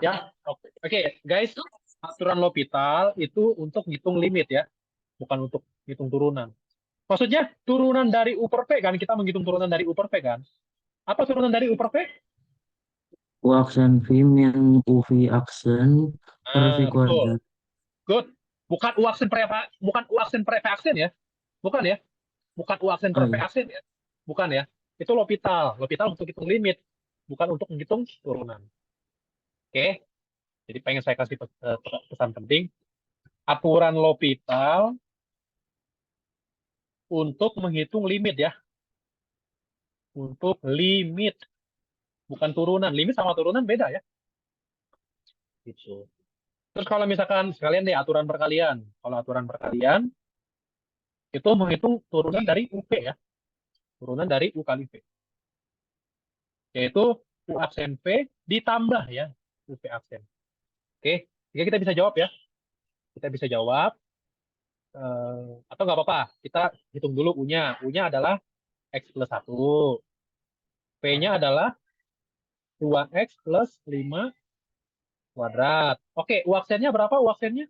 Ya, oke, guys. Aturan L'Hopital itu untuk hitung limit ya. Bukan untuk hitung turunan. Maksudnya turunan dari U per P kan? Kita menghitung turunan dari U per P kan? Apa turunan dari U per P? U aksen V min UV aksen per V Betul. kuadrat. Good. Bukan U aksen per F aksen ya. Bukan ya. Bukan U aksen per Oh, P iya. aksen ya. Bukan ya. Itu L'Hopital. L'Hopital untuk hitung limit. Bukan untuk menghitung turunan. Oke. Jadi pengen saya kasih pesan penting. Aturan L'Hopital untuk menghitung limit ya. Untuk limit. Bukan turunan. Limit sama turunan beda ya. Gitu. Terus kalau misalkan sekalian deh aturan perkalian. Kalau aturan perkalian itu menghitung turunan dari UP ya. Turunan dari U kali V. Yaitu U aksen V ditambah ya UV aksen. Oke, jadi kita bisa jawab ya. Kita bisa jawab. Atau nggak apa-apa. Kita hitung dulu U-nya. U-nya adalah X plus 1. V-nya adalah 2X plus 5 kuadrat. Oke, U aksennya berapa U aksennya?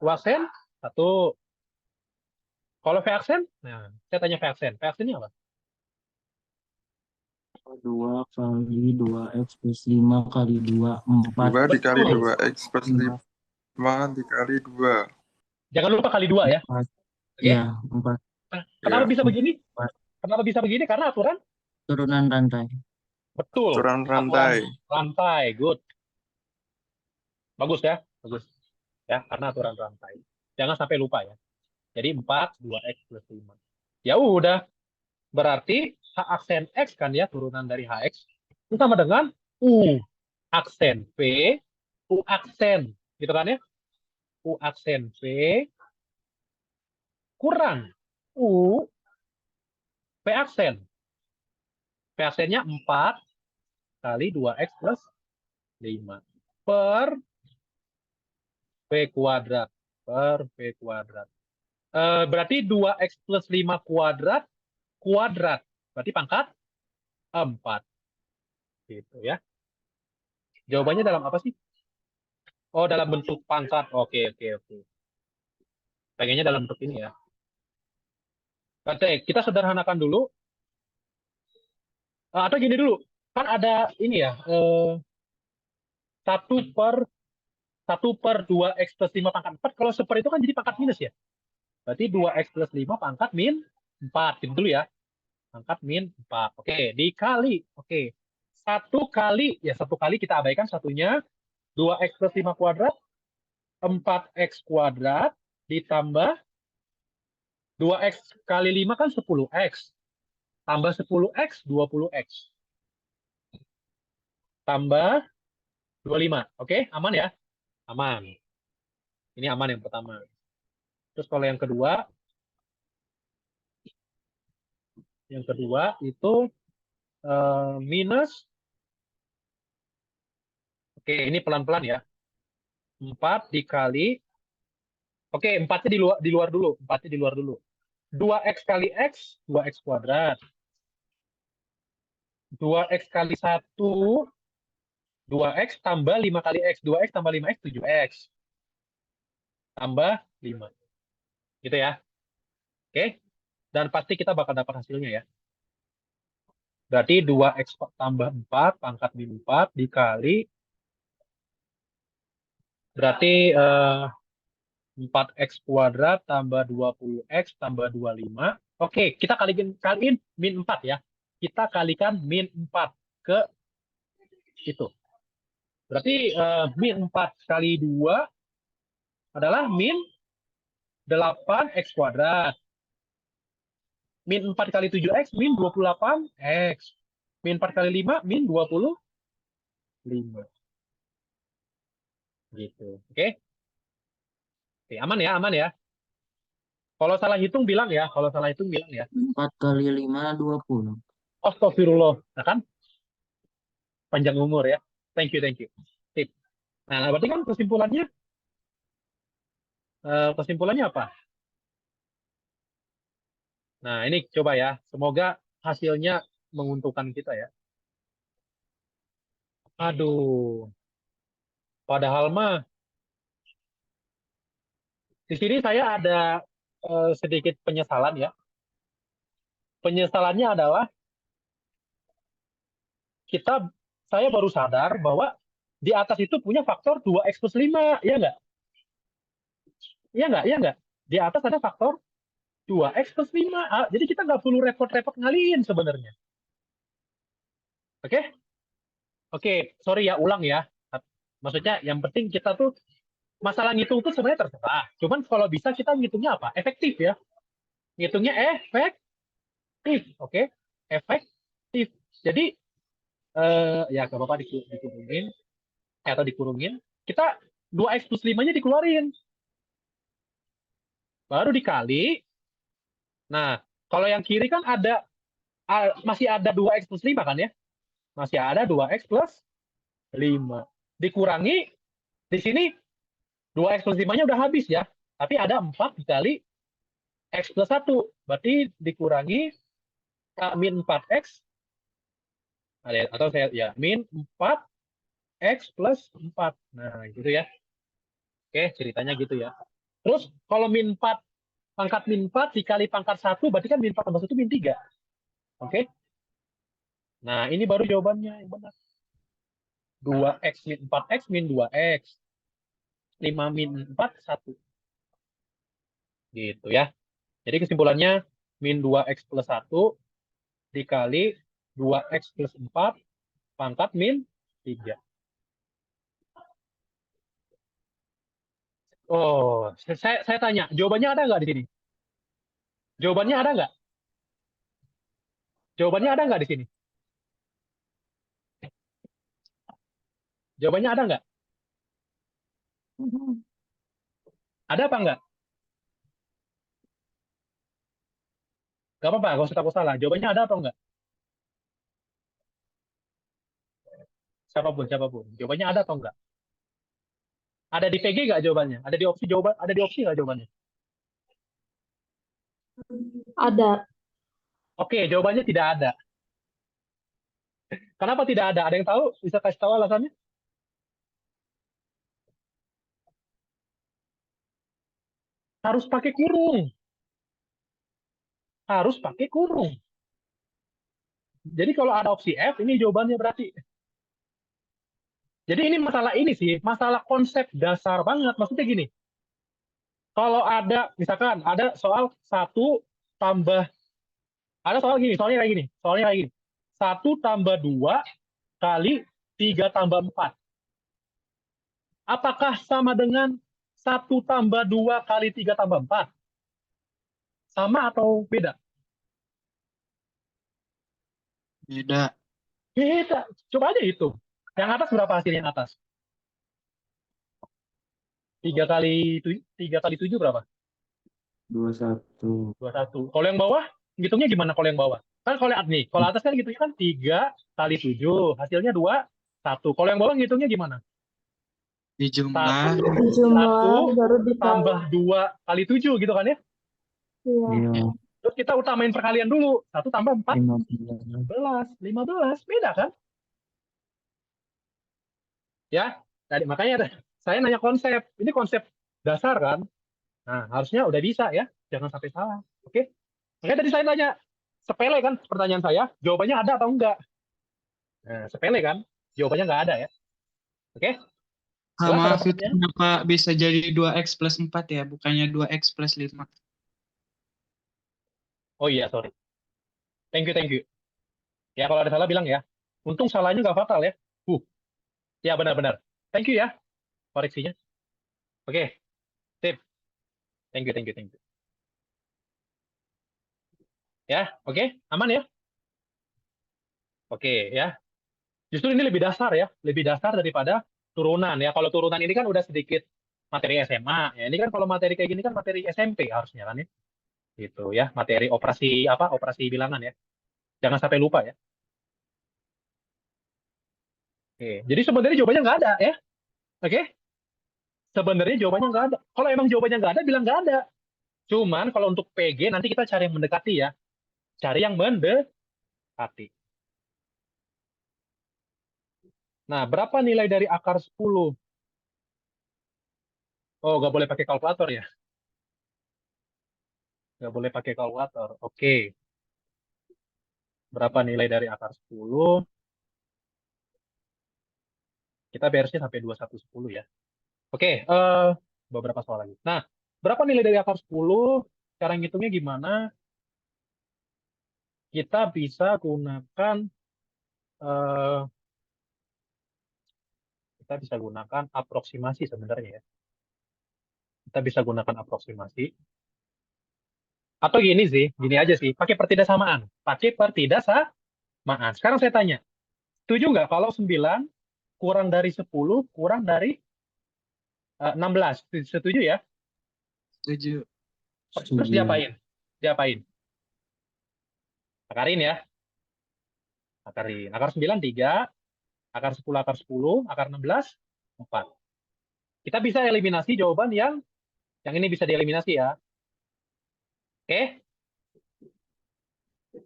U aksen 1. Kalau V aksen? Nah, saya tanya V aksen. V aksennya apa? 2 kali 2X plus 5 kali 2, 4. 2 dikali Betul. 2X plus 5 dikali 2. Jangan lupa kali 2 ya. 4. Oke. Ya, 4. Nah, kenapa Ya. bisa begini? 4. Kenapa bisa begini? Karena aturan? Turunan rantai. Betul. Aturan Aturan rantai. rantai. Good. Bagus ya. Bagus. Ya, karena aturan rantai. Jangan sampai lupa ya. Jadi 4, 2X plus 5. Ya udah. Berarti H aksen X kan ya, turunan dari HX. Itu sama dengan U aksen V, U aksen. Gitu kan ya. U aksen V kurang U V aksen. V aksennya 4 kali 2X plus 5 per V kuadrat per V kuadrat. Berarti 2X plus 5 kuadrat, kuadrat. Berarti pangkat 4. Gitu ya. Jawabannya dalam apa sih? Oh, dalam bentuk pangkat. Oke, oke, oke. Pengennya dalam bentuk ini ya. Oke, kita sederhanakan dulu. Atau gini dulu. Kan ada ini ya. 1/2X plus 5 pangkat 4. Kalau seper itu kan jadi pangkat minus ya. Berarti 2X plus 5 pangkat min 4. Gitu dulu ya. Pangkat min 4. Oke, dikali. Oke. 1 kali kita abaikan satunya. 2X plus 5 kuadrat. 4X kuadrat ditambah 2X kali 5 kan 10X. Tambah 10X, 20X. Tambah 25. Oke, aman ya? Aman. Ini aman yang pertama. Terus kalau yang kedua itu minus. Oke, ini pelan-pelan ya. 4 dikali. Oke, 4-nya di luar dulu. 4-nya di luar dulu. 2X kali X, 2X kuadrat. 2X kali 1, 2X tambah 5 kali X. 2X tambah 5X, 7X. Tambah 5. Gitu ya. Oke. Dan pasti kita bakal dapat hasilnya ya. Berarti 2X tambah 4 pangkat min 4 dikali. Berarti 4X kuadrat tambah 20X tambah 25. Oke, kita kaliin min 4 ya. Kita kalikan min 4 ke itu. Berarti min 4 kali 2 adalah min 8X kuadrat. Min 4 kali 7X, min 28X. Min 4 kali 5, min 25. Gitu. Oke? Oke, aman ya, aman ya. Kalau salah hitung bilang ya, 4 kali 5, 20. Astagfirullah. Nah kan? Panjang umur ya. Thank you, thank you. Tip. Nah, berarti kan kesimpulannya apa? Nah, ini coba ya. Semoga hasilnya menguntungkan kita ya. Aduh. Padahal mah di sini saya ada sedikit penyesalan ya. Penyesalannya adalah saya baru sadar bahwa di atas itu punya faktor 2X plus 5, ya nggak? Iya nggak? Iya nggak? Di atas ada faktor 2X plus 5. Jadi kita nggak perlu repot-repot ngaliin sebenarnya. Oke? Oke, sorry ya, ulang ya. Maksudnya yang penting kita tuh, masalah ngitung tuh sebenarnya terserah. Cuman kalau bisa kita ngitungnya apa? Efektif ya. Ngitungnya efektif. Oke? Efektif. Jadi, ya nggak apa-apa dikurungin. Atau dikurungin. Kita 2X plus 5-nya dikeluarin. Baru dikali. Nah, kalau yang kiri kan masih ada 2X plus 5 kan ya? Masih ada 2X plus 5. Dikurangi, di sini 2X plus 5-nya udah habis ya. Tapi ada 4 dikali X plus 1. Berarti dikurangi min 4X. Atau saya ya, min 4X plus 4. Nah, gitu ya. Oke, ceritanya gitu ya. Terus kalau min 4, pangkat min 4 dikali pangkat 1, berarti kan min 4 tambah 1 min 3. Oke? Nah, ini baru jawabannya yang benar. 2X min 4X min 2X. 5 min 4, 1. Gitu ya. Jadi kesimpulannya, min 2X plus 1 dikali 2X plus 4 pangkat min 3. Oh, saya tanya, jawabannya ada nggak di sini? Jawabannya ada nggak? Jawabannya ada nggak di sini? Jawabannya ada nggak? Ada apa nggak? Nggak apa-apa, nggak usah takut salah. Jawabannya ada atau nggak? Siapapun. Jawabannya ada atau nggak? Ada di PG nggak jawabannya? Ada di opsi jawaban? Ada di opsi nggak jawabannya? Ada. Oke, jawabannya tidak ada. Kenapa tidak ada? Ada yang tahu? Bisa kasih tahu alasannya? Harus pakai kurung. Harus pakai kurung. Jadi kalau ada opsi F, ini jawabannya berarti. Jadi ini masalah ini sih, masalah konsep dasar banget. Maksudnya gini, kalau ada, misalkan ada soal 1 tambah, ada soal gini, soalnya kayak gini. 1 tambah 2 kali 3 tambah 4. Apakah sama dengan 1 tambah 2 kali 3 tambah 4? Sama atau beda? Beda. Beda. Coba aja hitung. Yang atas berapa hasilnya yang atas? 3 kali 7 berapa? 21. 21. Kalau yang bawah, hitungnya gimana kalau yang bawah? Kan kalau nih, kalau atas kan hitungnya kan 3 kali 7, hasilnya 2, 1. Kalau yang bawah ngitungnya gimana? Di jumlah. 1 Dijumlah baru dikali. tambah 2 kali 7 gitu kan ya? Iya. Iya. Terus kita utamain perkalian dulu. 1 tambah 4, 15. 15. Beda kan? Ya, tadi makanya saya nanya konsep. Ini konsep dasar kan? Nah, harusnya udah bisa ya. Jangan sampai salah. Oke? Makanya tadi saya nanya, sepele kan pertanyaan saya? Jawabannya ada atau enggak? Nah, sepele kan? Jawabannya nggak ada ya. Oke? Jelas ada Maaf itu pertanyaan? kenapa bisa jadi 2x plus 4 ya, bukannya 2x plus 5. Oh iya, sorry. Thank you. Ya, kalau ada salah bilang ya. Untung salahnya nggak fatal ya. Ya benar-benar. Thank you ya, koreksinya. Oke, sip. Thank you. Ya, oke, aman ya? Oke, ya. Justru ini lebih dasar ya, lebih dasar daripada turunan ya. Kalau turunan ini kan udah sedikit materi SMA. Ya, ini kan kalau materi kayak gini kan materi SMP harusnya kan ya. Gitu ya, materi operasi apa? Operasi bilangan ya. Jangan sampai lupa ya. Oke, jadi sebenarnya jawabannya nggak ada ya. Oke? Sebenarnya jawabannya nggak ada. Kalau emang jawabannya nggak ada, bilang nggak ada. Cuman kalau untuk PG nanti kita cari yang mendekati ya. Cari yang mendekati. Nah, berapa nilai dari akar 10? Oh, nggak boleh pakai kalkulator ya? Nggak boleh pakai kalkulator. Oke. Berapa nilai dari akar 10? Kita beresnya sampai 2110 ya. Oke, beberapa soal lagi. Nah, berapa nilai dari akar 10? Cara ngitungnya gimana? Kita bisa gunakan eh, aproksimasi sebenarnya ya. Kita bisa gunakan aproksimasi. Atau gini sih, gini aja sih, pakai pertidaksamaan. Pakai pertidaksamaan. Sekarang saya tanya, setuju nggak kalau 9 kurang dari 10 kurang dari 16? Setuju ya? Setuju. Terus diapain? Akarin ya. Akarin. Akar 9, 3. Akar 10, akar 16, 4. Kita bisa eliminasi jawaban yang ini bisa dieliminasi ya. Oke?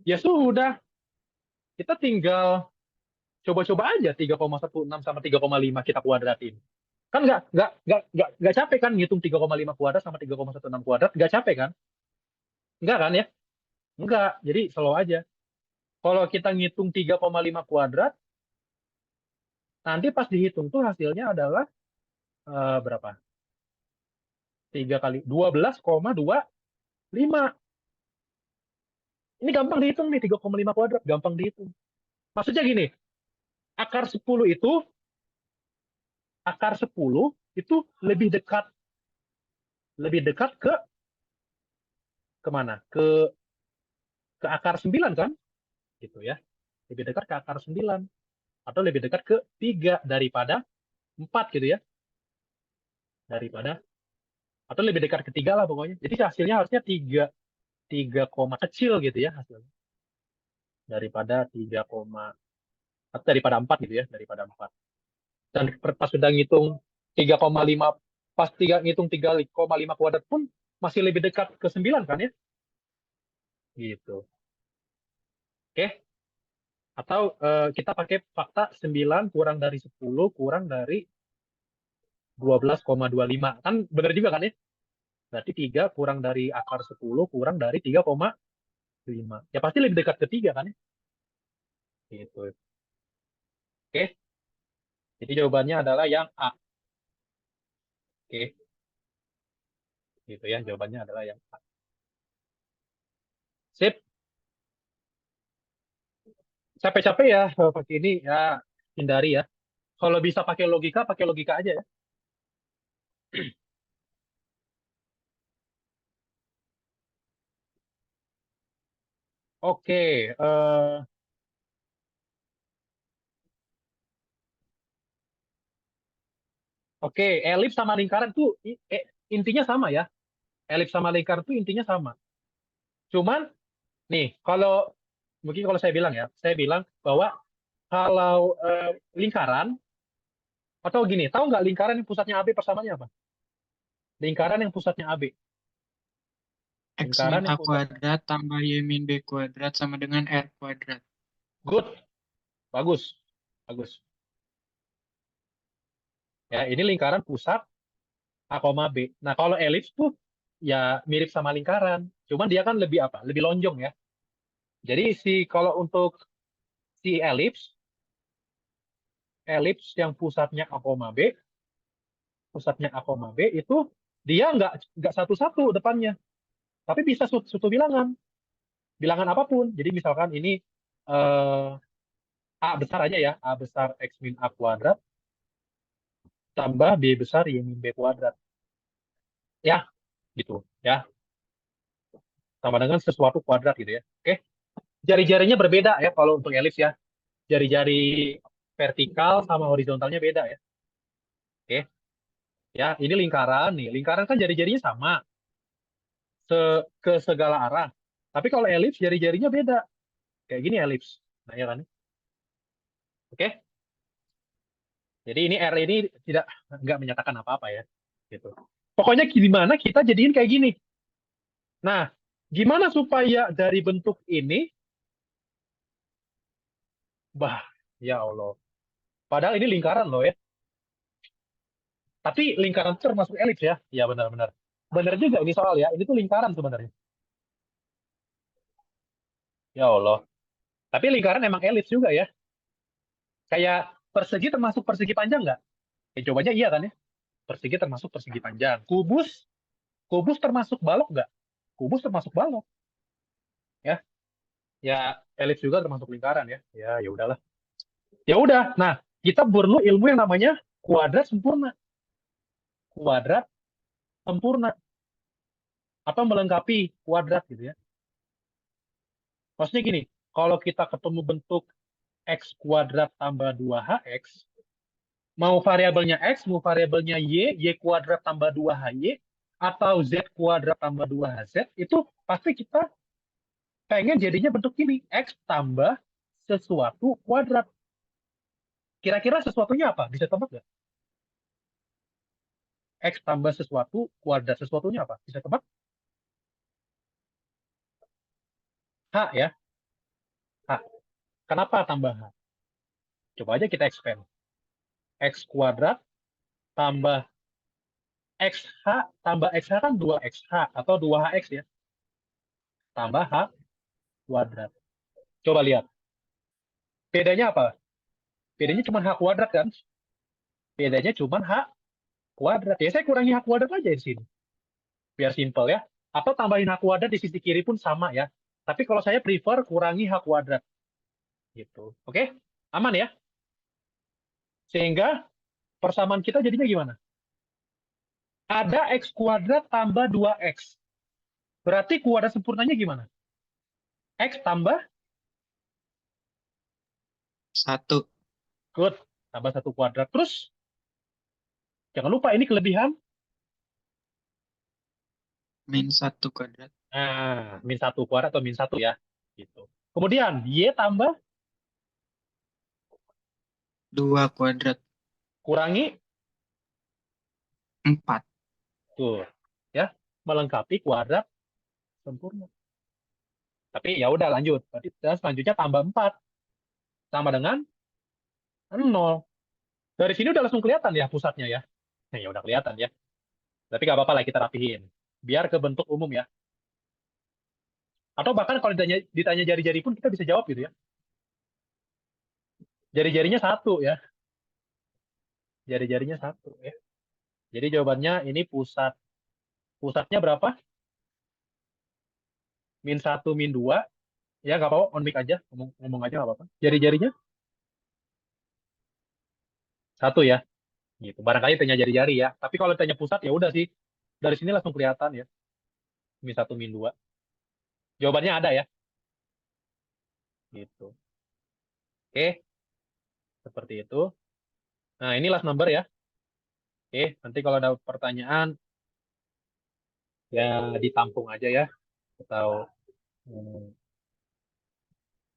Ya sudah. Kita tinggal coba-coba aja 3,16 sama 3,5 kita kuadratin. Kan nggak capek kan ngitung 3,5 kuadrat sama 3,16 kuadrat, nggak capek kan? Nggak kan ya? Nggak. Jadi slow aja. Kalau kita ngitung 3,5 kuadrat, nanti pas dihitung tuh hasilnya adalah berapa? 3 kali 12,25. Ini gampang dihitung nih, 3,5 kuadrat. Gampang dihitung. Maksudnya gini, akar 10 itu lebih dekat ke kemana? Ke akar 9 kan? Gitu ya. Lebih dekat ke akar 9. Atau lebih dekat ke 3 daripada 4 gitu ya. Atau lebih dekat ke 3 lah pokoknya. Jadi hasilnya harusnya 3 koma kecil gitu ya hasilnya. Daripada 3, atau daripada 4 gitu ya. Daripada 4. Dan pas sudah ngitung 3,5 pas ngitung 3,5 kuadrat pun masih lebih dekat ke 9 kan ya? Gitu. Oke. Atau kita pakai fakta 9 kurang dari 10 kurang dari 12,25. Kan benar juga kan ya? Berarti 3 kurang dari akar 10 kurang dari 3,5. Ya pasti lebih dekat ke 3 kan ya? Gitu. Oke. Jadi jawabannya adalah yang A. Oke. Gitu ya, jawabannya adalah yang A. Sip. Capek-capek ya pakai ini ya, hindari ya. Kalau bisa pakai logika aja ya. Oke, oke, elips sama lingkaran tuh intinya sama ya. Elips sama lingkaran tuh intinya sama. Cuman nih, mungkin kalau saya bilang bahwa kalau lingkaran atau gini, tahu nggak lingkaran yang pusatnya AB persamanya apa? Lingkaran yang pusatnya AB. X Lingkaran min yang A pusat. kuadrat tambah Y min B kuadrat sama dengan R kuadrat. Good. Bagus. Bagus. Ya, ini lingkaran pusat A, B. Nah, kalau elips tuh ya mirip sama lingkaran. Cuman dia kan lebih apa? Lebih lonjong ya. Jadi kalau untuk si elips yang pusatnya A, B itu dia nggak satu-satu depannya, tapi bisa suatu bilangan, bilangan apapun. Jadi misalkan ini A besar aja ya, A besar X min A kuadrat tambah B besar Y min B kuadrat. Ya, gitu ya. Sama dengan sesuatu kuadrat gitu ya. Oke. Jari-jarinya berbeda ya kalau untuk elips ya. Jari-jari vertikal sama horizontalnya beda ya. Oke. Ya, ini lingkaran nih. Lingkaran kan jari-jarinya sama ke segala arah. Tapi kalau elips jari-jarinya beda. Kayak gini elips. Nah, ya kan? Oke. Jadi ini R ini nggak menyatakan apa-apa ya. Gitu. Pokoknya gimana kita jadiin kayak gini. Nah, gimana supaya dari bentuk ini, ya Allah. Padahal ini lingkaran loh ya. Tapi lingkaran itu termasuk elips ya. Ya benar-benar. Benar juga ini soal ya. Ini tuh lingkaran sebenarnya. Ya Allah. Tapi lingkaran emang elips juga ya. Kayak persegi termasuk persegi panjang nggak? Ya cobanya iya kan ya. Persegi termasuk persegi panjang. Kubus termasuk balok nggak? Kubus termasuk balok. Ya. Ya elips juga termasuk lingkaran ya. Ya udahlah. Ya udah. Nah, kita perlu ilmu yang namanya kuadrat sempurna. Kuadrat sempurna. Atau melengkapi kuadrat gitu ya. Maksudnya gini, kalau kita ketemu bentuk X kuadrat tambah 2HX, mau variabelnya X, mau variabelnya Y kuadrat tambah 2HY, atau Z kuadrat tambah 2HZ, itu pasti kita pengen jadinya bentuk ini, X tambah sesuatu kuadrat. Kira-kira sesuatunya apa? Bisa tebak nggak? X tambah sesuatu kuadrat. Sesuatunya apa? Bisa tebak? H ya. H. Kenapa tambah H? Coba aja kita expand. X kuadrat tambah XH tambah XH kan 2XH atau 2HX ya. Tambah H kuadrat. Coba lihat. Bedanya apa? Bedanya cuma H kuadrat kan? Bedanya cuma H kuadrat. Ya saya kurangi H kuadrat aja di sini. Biar simple ya. Atau tambahin H kuadrat di sisi kiri pun sama ya. Tapi kalau saya prefer kurangi H kuadrat. Gitu. Oke? Aman ya? Sehingga persamaan kita jadinya gimana? Ada X kuadrat tambah 2X. Berarti kuadrat sempurnanya gimana? X tambah 1 good. Tambah 1 kuadrat. Terus, jangan lupa ini kelebihan. min 1 kuadrat. Nah, min 1 kuadrat atau min 1 ya. Gitu. Kemudian, Y tambah 2 kuadrat. kurangi 4. Tuh, ya, melengkapi kuadrat sempurna. Tapi ya udah lanjut. Berarti dan selanjutnya tambah 4 sama dengan 0. Dari sini udah langsung kelihatan ya pusatnya ya. Nah, ya udah kelihatan ya. Tapi nggak apa-apa lah kita rapihin. Biar ke bentuk umum ya. Atau bahkan kalau ditanya jari-jari pun kita bisa jawab gitu ya. Jari-jarinya 1 ya. Jari-jarinya 1 ya. Jadi jawabannya ini pusatnya berapa? -1, -2. Ya nggak apa-apa, on mic aja. Ngomong aja nggak apa-apa. Jari-jarinya 1 ya. Gitu. Barangkali tanya jari-jari ya. Tapi kalau tanya pusat ya udah sih. Dari sini langsung kelihatan ya. -1, -2. Jawabannya ada ya. Gitu. Oke. Seperti itu. Nah, ini last number ya. Oke, nanti kalau ada pertanyaan ya ditampung aja ya. Atau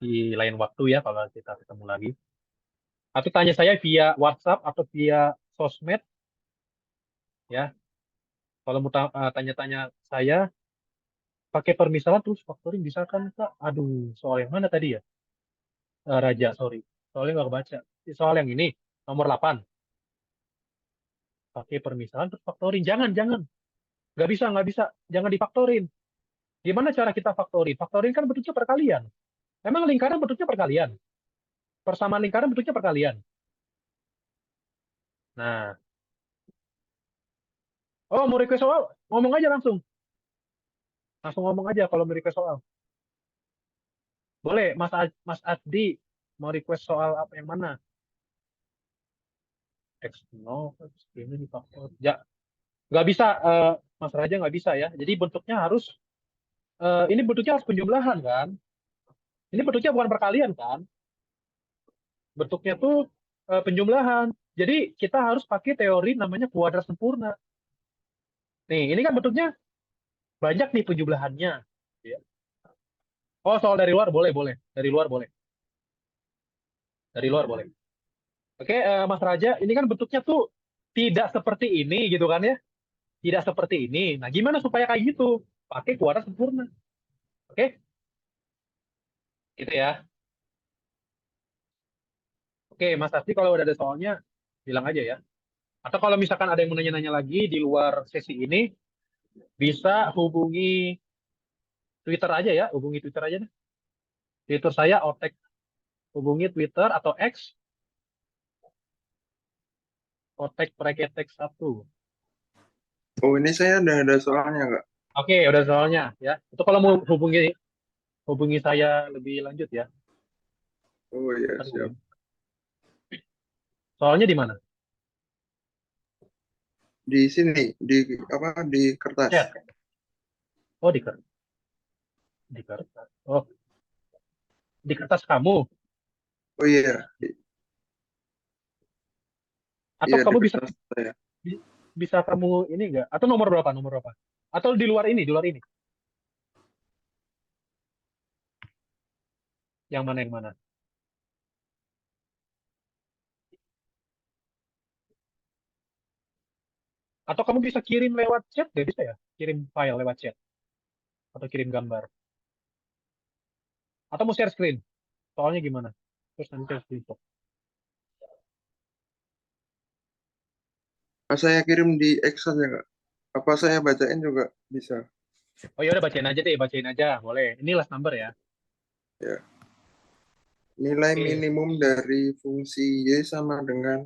di lain waktu ya kalau kita ketemu lagi. Atau tanya saya via WhatsApp atau via sosmed ya. Kalau mau tanya-tanya saya pakai permisalan terus factoring bisa kan Kak? Aduh, soal yang mana tadi ya? Raja, sorry. Soalnya nggak kebaca. Soal yang ini, nomor 8. Pakai permisalan terus factoring. Jangan, jangan. Nggak bisa. Jangan difaktorin. Gimana cara kita faktorin? Faktorin kan bentuknya perkalian. Emang lingkaran bentuknya perkalian? Persamaan lingkaran bentuknya perkalian. Nah, oh mau request soal, ngomong aja langsung. Langsung ngomong aja kalau mau request soal. Boleh, Mas Adi mau request soal apa yang mana? X0, ini di faktor. Ya, nggak bisa, Mas Raja nggak bisa ya. Jadi bentuknya harus, ini bentuknya harus penjumlahan kan? Ini bentuknya bukan perkalian kan? Bentuknya tuh penjumlahan. Jadi kita harus pakai teori namanya kuadrat sempurna. Nih, ini kan bentuknya banyak nih penjumlahannya. Ya. Oh, soal dari luar boleh, boleh. Dari luar boleh. Dari luar boleh. Oke, Mas Raja, ini kan bentuknya tuh tidak seperti ini gitu kan ya? Tidak seperti ini. Nah, gimana supaya kayak gitu? Pakai kuadrat sempurna. Oke? Gitu ya. Oke, Mas Asti kalau udah ada soalnya, bilang aja ya. Atau kalau misalkan ada yang mau nanya-nanya lagi di luar sesi ini, bisa hubungi Twitter aja ya. Hubungi Twitter aja deh. Twitter saya, Otek. Hubungi Twitter atau X, Otek Preketek 1. Oh, ini saya udah ada soalnya, Kak. Oke, udah soalnya ya. Itu kalau mau hubungi saya lebih lanjut ya. Oh iya, siap. Soalnya di mana? Di sini, di kertas. Chat. Oh, di kertas. Di kertas. Oh, di kertas kamu. Oh iya. Atau Iya, kamu di bisa kertas saya. bisa kamu ini enggak? Atau nomor berapa? Nomor berapa? Atau di luar ini, di luar ini. Yang mana yang mana? Atau kamu bisa kirim lewat chat? Nggak bisa ya? Kirim file lewat chat. Atau kirim gambar. Atau mau share screen? Soalnya gimana? Terus nanti share screen. Saya kirim di X saja, Kak. Apa saya bacain juga bisa? Oh ya udah bacain aja deh, bacain aja. Boleh. Ini last number ya. Ya. Nilai Oke. minimum dari fungsi Y sama dengan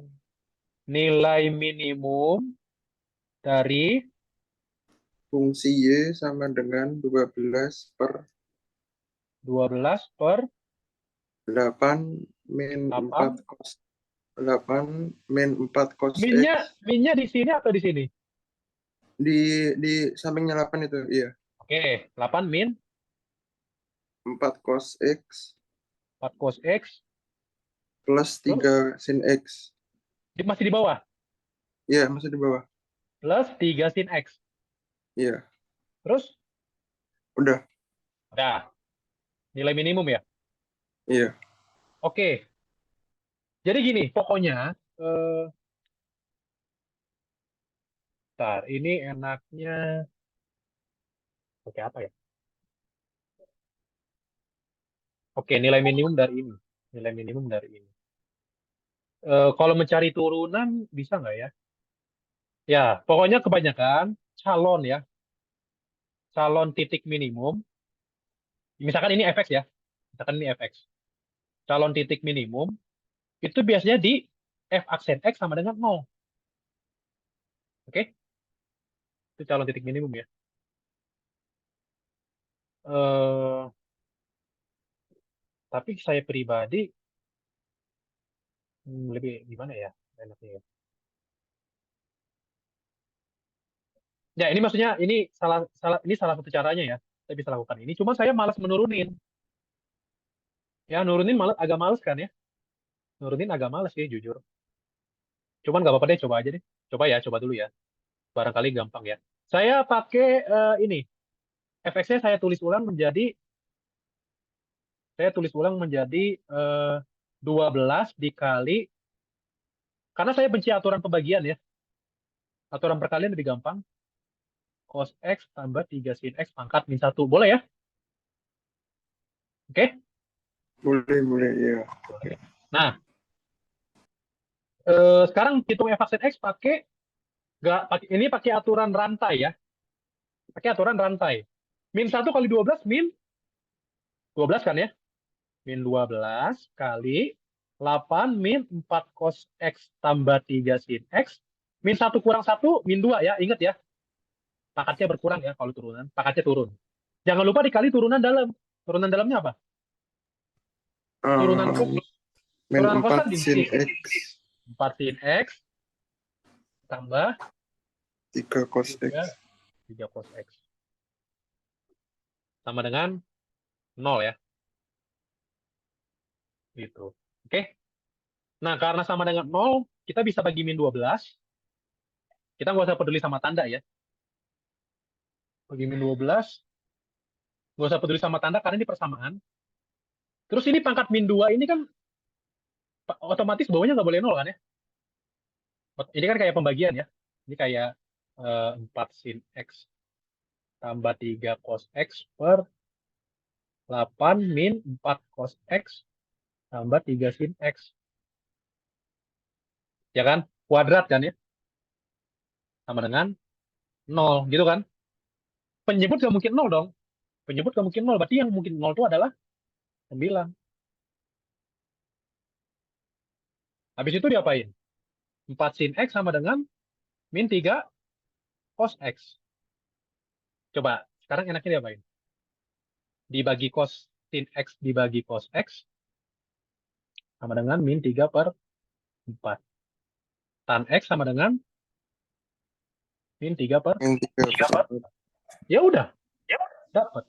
Nilai minimum dari fungsi Y sama dengan 12 per 12 per 8 min 4 8. cos 8 min 4 cos X. Minnya di sini atau di sini? Di sampingnya 8 itu, iya. Oke, 8 min 4 cos X 4 cos X plus 3 sin X. masih di bawah. Iya, masih di bawah. Plus 3 sin X. Iya, Terus? udah. Udah. Nilai minimum ya? Iya. Oke. Jadi gini, pokoknya Bentar, ini enaknya pakai apa ya? Oke, nilai minimum dari ini. Nilai minimum dari ini. Kalau mencari turunan, bisa nggak ya? Ya, pokoknya kebanyakan calon ya. Calon titik minimum. Misalkan ini fx ya. Misalkan ini fx. Calon titik minimum, itu biasanya di f aksen x sama dengan 0. Oke? Itu calon titik minimum ya. Tapi saya pribadi lebih gimana ya enaknya ya. Ya ini maksudnya ini salah satu caranya ya. Saya bisa lakukan ini. Cuma saya malas menurunin. Ya nurunin agak males kan ya. Nurunin agak males sih jujur. Cuman nggak apa-apa deh, coba aja deh. Coba ya, coba dulu ya. Barangkali gampang ya. Saya pakai ini. fx-nya saya tulis ulang menjadi 12 dikali, karena saya benci aturan pembagian ya. Aturan perkalian lebih gampang. Cos X tambah 3 sin X pangkat min 1. Boleh ya? Oke? Boleh, ya. Nah, sekarang hitung f aksen X ini pakai aturan rantai ya. Pakai aturan rantai. Min 1 kali 12 min 12 kan ya? Min 12 kali 8 min 4 cos X tambah 3 sin X. Min 1 kurang 1, min 2 ya. Ingat ya. Pangkatnya berkurang ya kalau turunan. Pangkatnya turun. Jangan lupa dikali turunan dalam. Turunan dalamnya apa? Turunan cos. Min Turunan cos 4 kan di sin sin. X 4 sin X tambah 3 cos X. 3 cos X. Sama dengan 0 ya. Gitu. Oke. Nah, karena sama dengan 0, kita bisa bagi min 12. Kita nggak usah peduli sama tanda ya. Bagi min 12. Nggak usah peduli sama tanda karena ini persamaan. Terus ini pangkat min 2 ini kan otomatis bawahnya nggak boleh 0 kan ya. Ini kan kayak pembagian ya. Ini kayak 4 sin X tambah 3 cos X per 8 min 4 cos X tambah 3 sin X. Ya kan? Kuadrat kan ya? Sama dengan 0. Gitu kan? Penyebut nggak mungkin 0 dong. Penyebut nggak mungkin 0. Berarti yang mungkin 0 itu adalah 9. Habis itu diapain? 4 sin X sama dengan min 3 cos X. Coba, sekarang enaknya diapain? Dibagi cos sin X dibagi cos X sama dengan min 3 per 4. Tan X sama dengan min 3 per Min 3 per 4. Ya udah, dapat.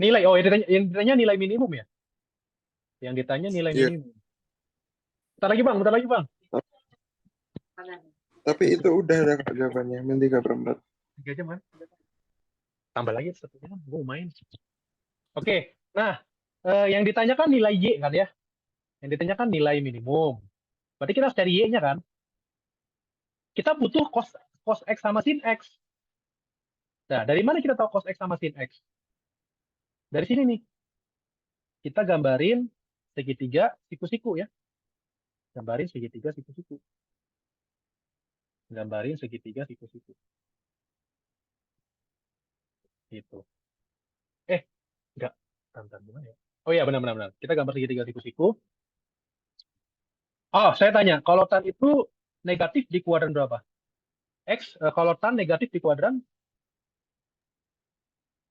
Nilai, yang ditanya nilai minimum ya? Yang ditanya nilai Iya. minimum. Bentar lagi bang. Tapi itu udah ada jawabannya. Min 3 per 4. 3 jam kan? Tambah lagi satu jam, gue main. Oke, nah yang ditanyakan nilai Y kan ya? Yang ditanyakan nilai minimum. Berarti kita harus cari Y-nya kan? Kita butuh cos X sama sin X. Nah, dari mana kita tahu cos X sama sin X? Dari sini nih. Kita gambarin segitiga siku-siku ya. Gambarin segitiga siku-siku. Gambarin segitiga siku-siku. Gitu. Enggak. Bentar, gimana ya? Oh iya, benar. Kita gambar segitiga siku-siku. Oh, saya tanya. Kalau tan itu negatif di kuadran berapa? Kalau tan negatif di kuadran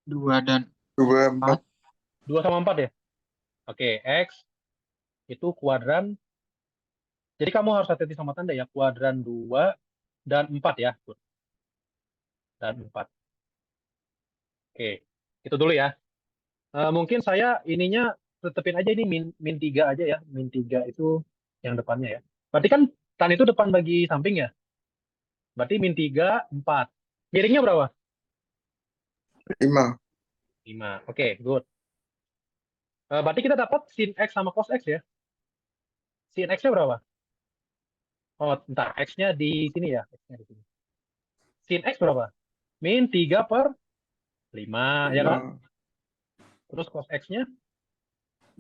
2 dan 2, 4. 2 sama 4 ya? Oke, X itu kuadran. Jadi kamu harus hati-hati sama tanda ya. Kuadran 2 dan 4 ya. Dan 4. Oke, itu dulu ya. Mungkin saya ininya tetepin aja ini min 3 aja ya. Min 3 itu yang depannya ya. Berarti kan tan itu depan bagi samping ya. Berarti min 3, 4. Miringnya berapa? 5. 5. Oke, good. Berarti kita dapat sin X sama cos X ya. Sin X-nya berapa? Oh, entar. X-nya di sini ya. X-nya di sini. sin X berapa? Min 3/5, ya kan? 5, Terus cos X-nya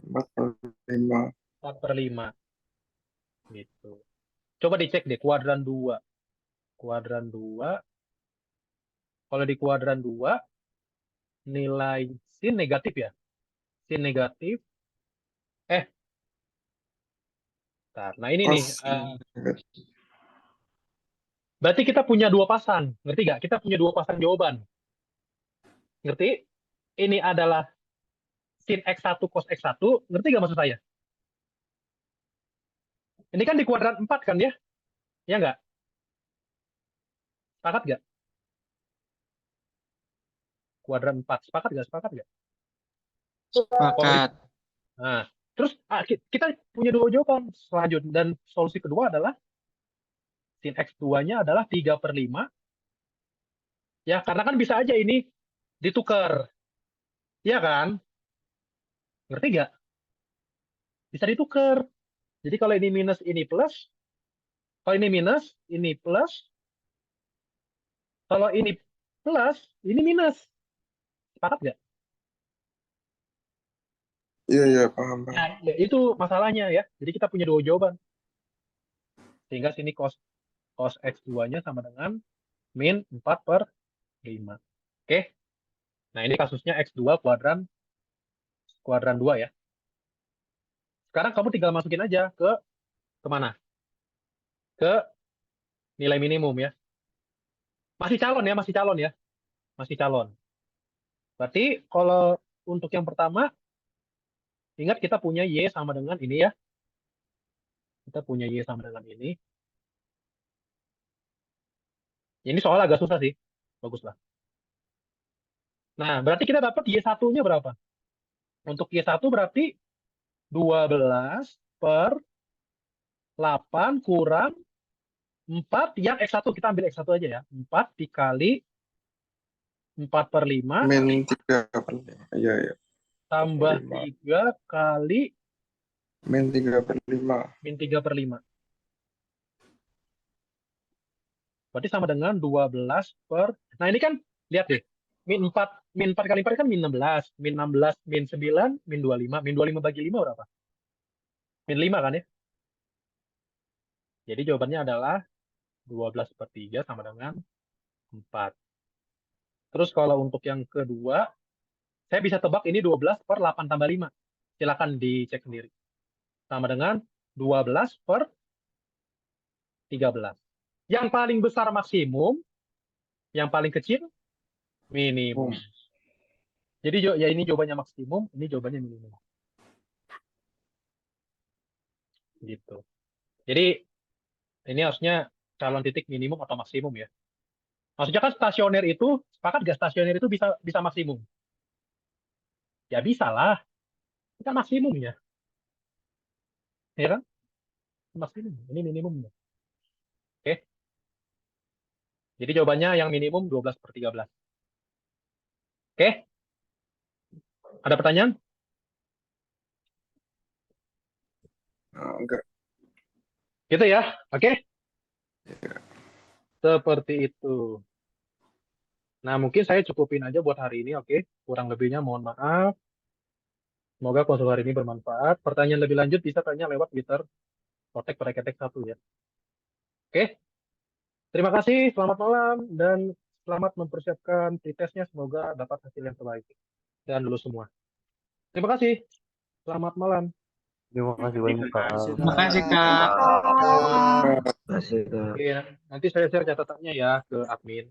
4/5. 4/5. Gitu. Coba dicek deh, kuadran 2. Kuadran 2. Kalau di kuadran 2, nilai sin negatif ya? Sin negatif. Nah ini nih. Cos negatif. Berarti kita punya dua pasang. Ngerti nggak? Kita punya dua pasang jawaban. Ngerti? Ini adalah sin X1 cos X1. Ngerti nggak maksud saya? Ini kan di kuadran 4 kan ya? Ya nggak? Sepakat nggak? Kuadran 4. Sepakat nggak? Sepakat nggak? Sepakat. Nah, terus kita punya dua jawaban selanjutnya. Dan solusi kedua adalah sin X2-nya adalah 3/5. Ya, karena kan bisa aja ini ditukar. Iya kan? Ngerti nggak? Bisa ditukar. Jadi kalau ini minus, ini plus. Kalau ini minus, ini plus. Kalau ini plus, ini minus. Sepakat nggak? Iya, paham. Ya, itu masalahnya ya. Jadi kita punya dua jawaban. Sehingga sini cos X2-nya sama dengan min 4/5. Oke. Nah, ini kasusnya X2 kuadran 2 ya. Sekarang kamu tinggal masukin aja ke mana? Ke nilai minimum ya. Masih calon ya, masih calon ya. Masih calon. Berarti kalau untuk yang pertama, ingat kita punya Y sama dengan ini ya. Kita punya Y sama dengan ini. Ini soal agak susah sih. Bagus lah. Nah, berarti kita dapat Y1-nya berapa? Untuk Y1 berarti 12/8 kurang 4 yang X1. Kita ambil X1 aja ya. 4 dikali 4/5 min 3/5. Iya. tambah 3 kali min 3/5. min 3/5. Berarti sama dengan 12 Nah ini kan, lihat deh. Min 4 kali 4 kan min 16. Min 16, min 9, min 25. Min 25 bagi 5 berapa? Min 5 kan ya? Jadi jawabannya adalah 12/3 sama dengan 4. Terus kalau untuk yang kedua, saya bisa tebak ini 12/8 tambah 5. Silakan dicek sendiri. Sama dengan 12/13. Yang paling besar maksimum, yang paling kecil minimum. Jadi ya ini jawabannya maksimum, ini jawabannya minimum. Gitu. Jadi ini harusnya calon titik minimum atau maksimum ya. Maksudnya kan stasioner itu, sepakat gak stasioner itu bisa maksimum? Ya bisa lah. Ini kan maksimum ya. Ya kan? Maksimum. Ini minimumnya. Oke. Jadi jawabannya yang minimum 12/13. Oke. Ada pertanyaan? Enggak. Gitu ya. Oke. Iya. Seperti itu. Nah, mungkin saya cukupin aja buat hari ini, oke? Kurang lebihnya mohon maaf. Semoga konsul hari ini bermanfaat. Pertanyaan lebih lanjut bisa tanya lewat Twitter Kotek Preketek 1 ya. Oke? Terima kasih, selamat malam, dan selamat mempersiapkan pretestnya. Semoga dapat hasil yang terbaik. Dan lulus semua. Terima kasih. Selamat malam. Terima kasih banyak, Kak. Terima kasih, Kak. Terima kasih, Kak. Oke, nanti saya share catatannya ya ke admin.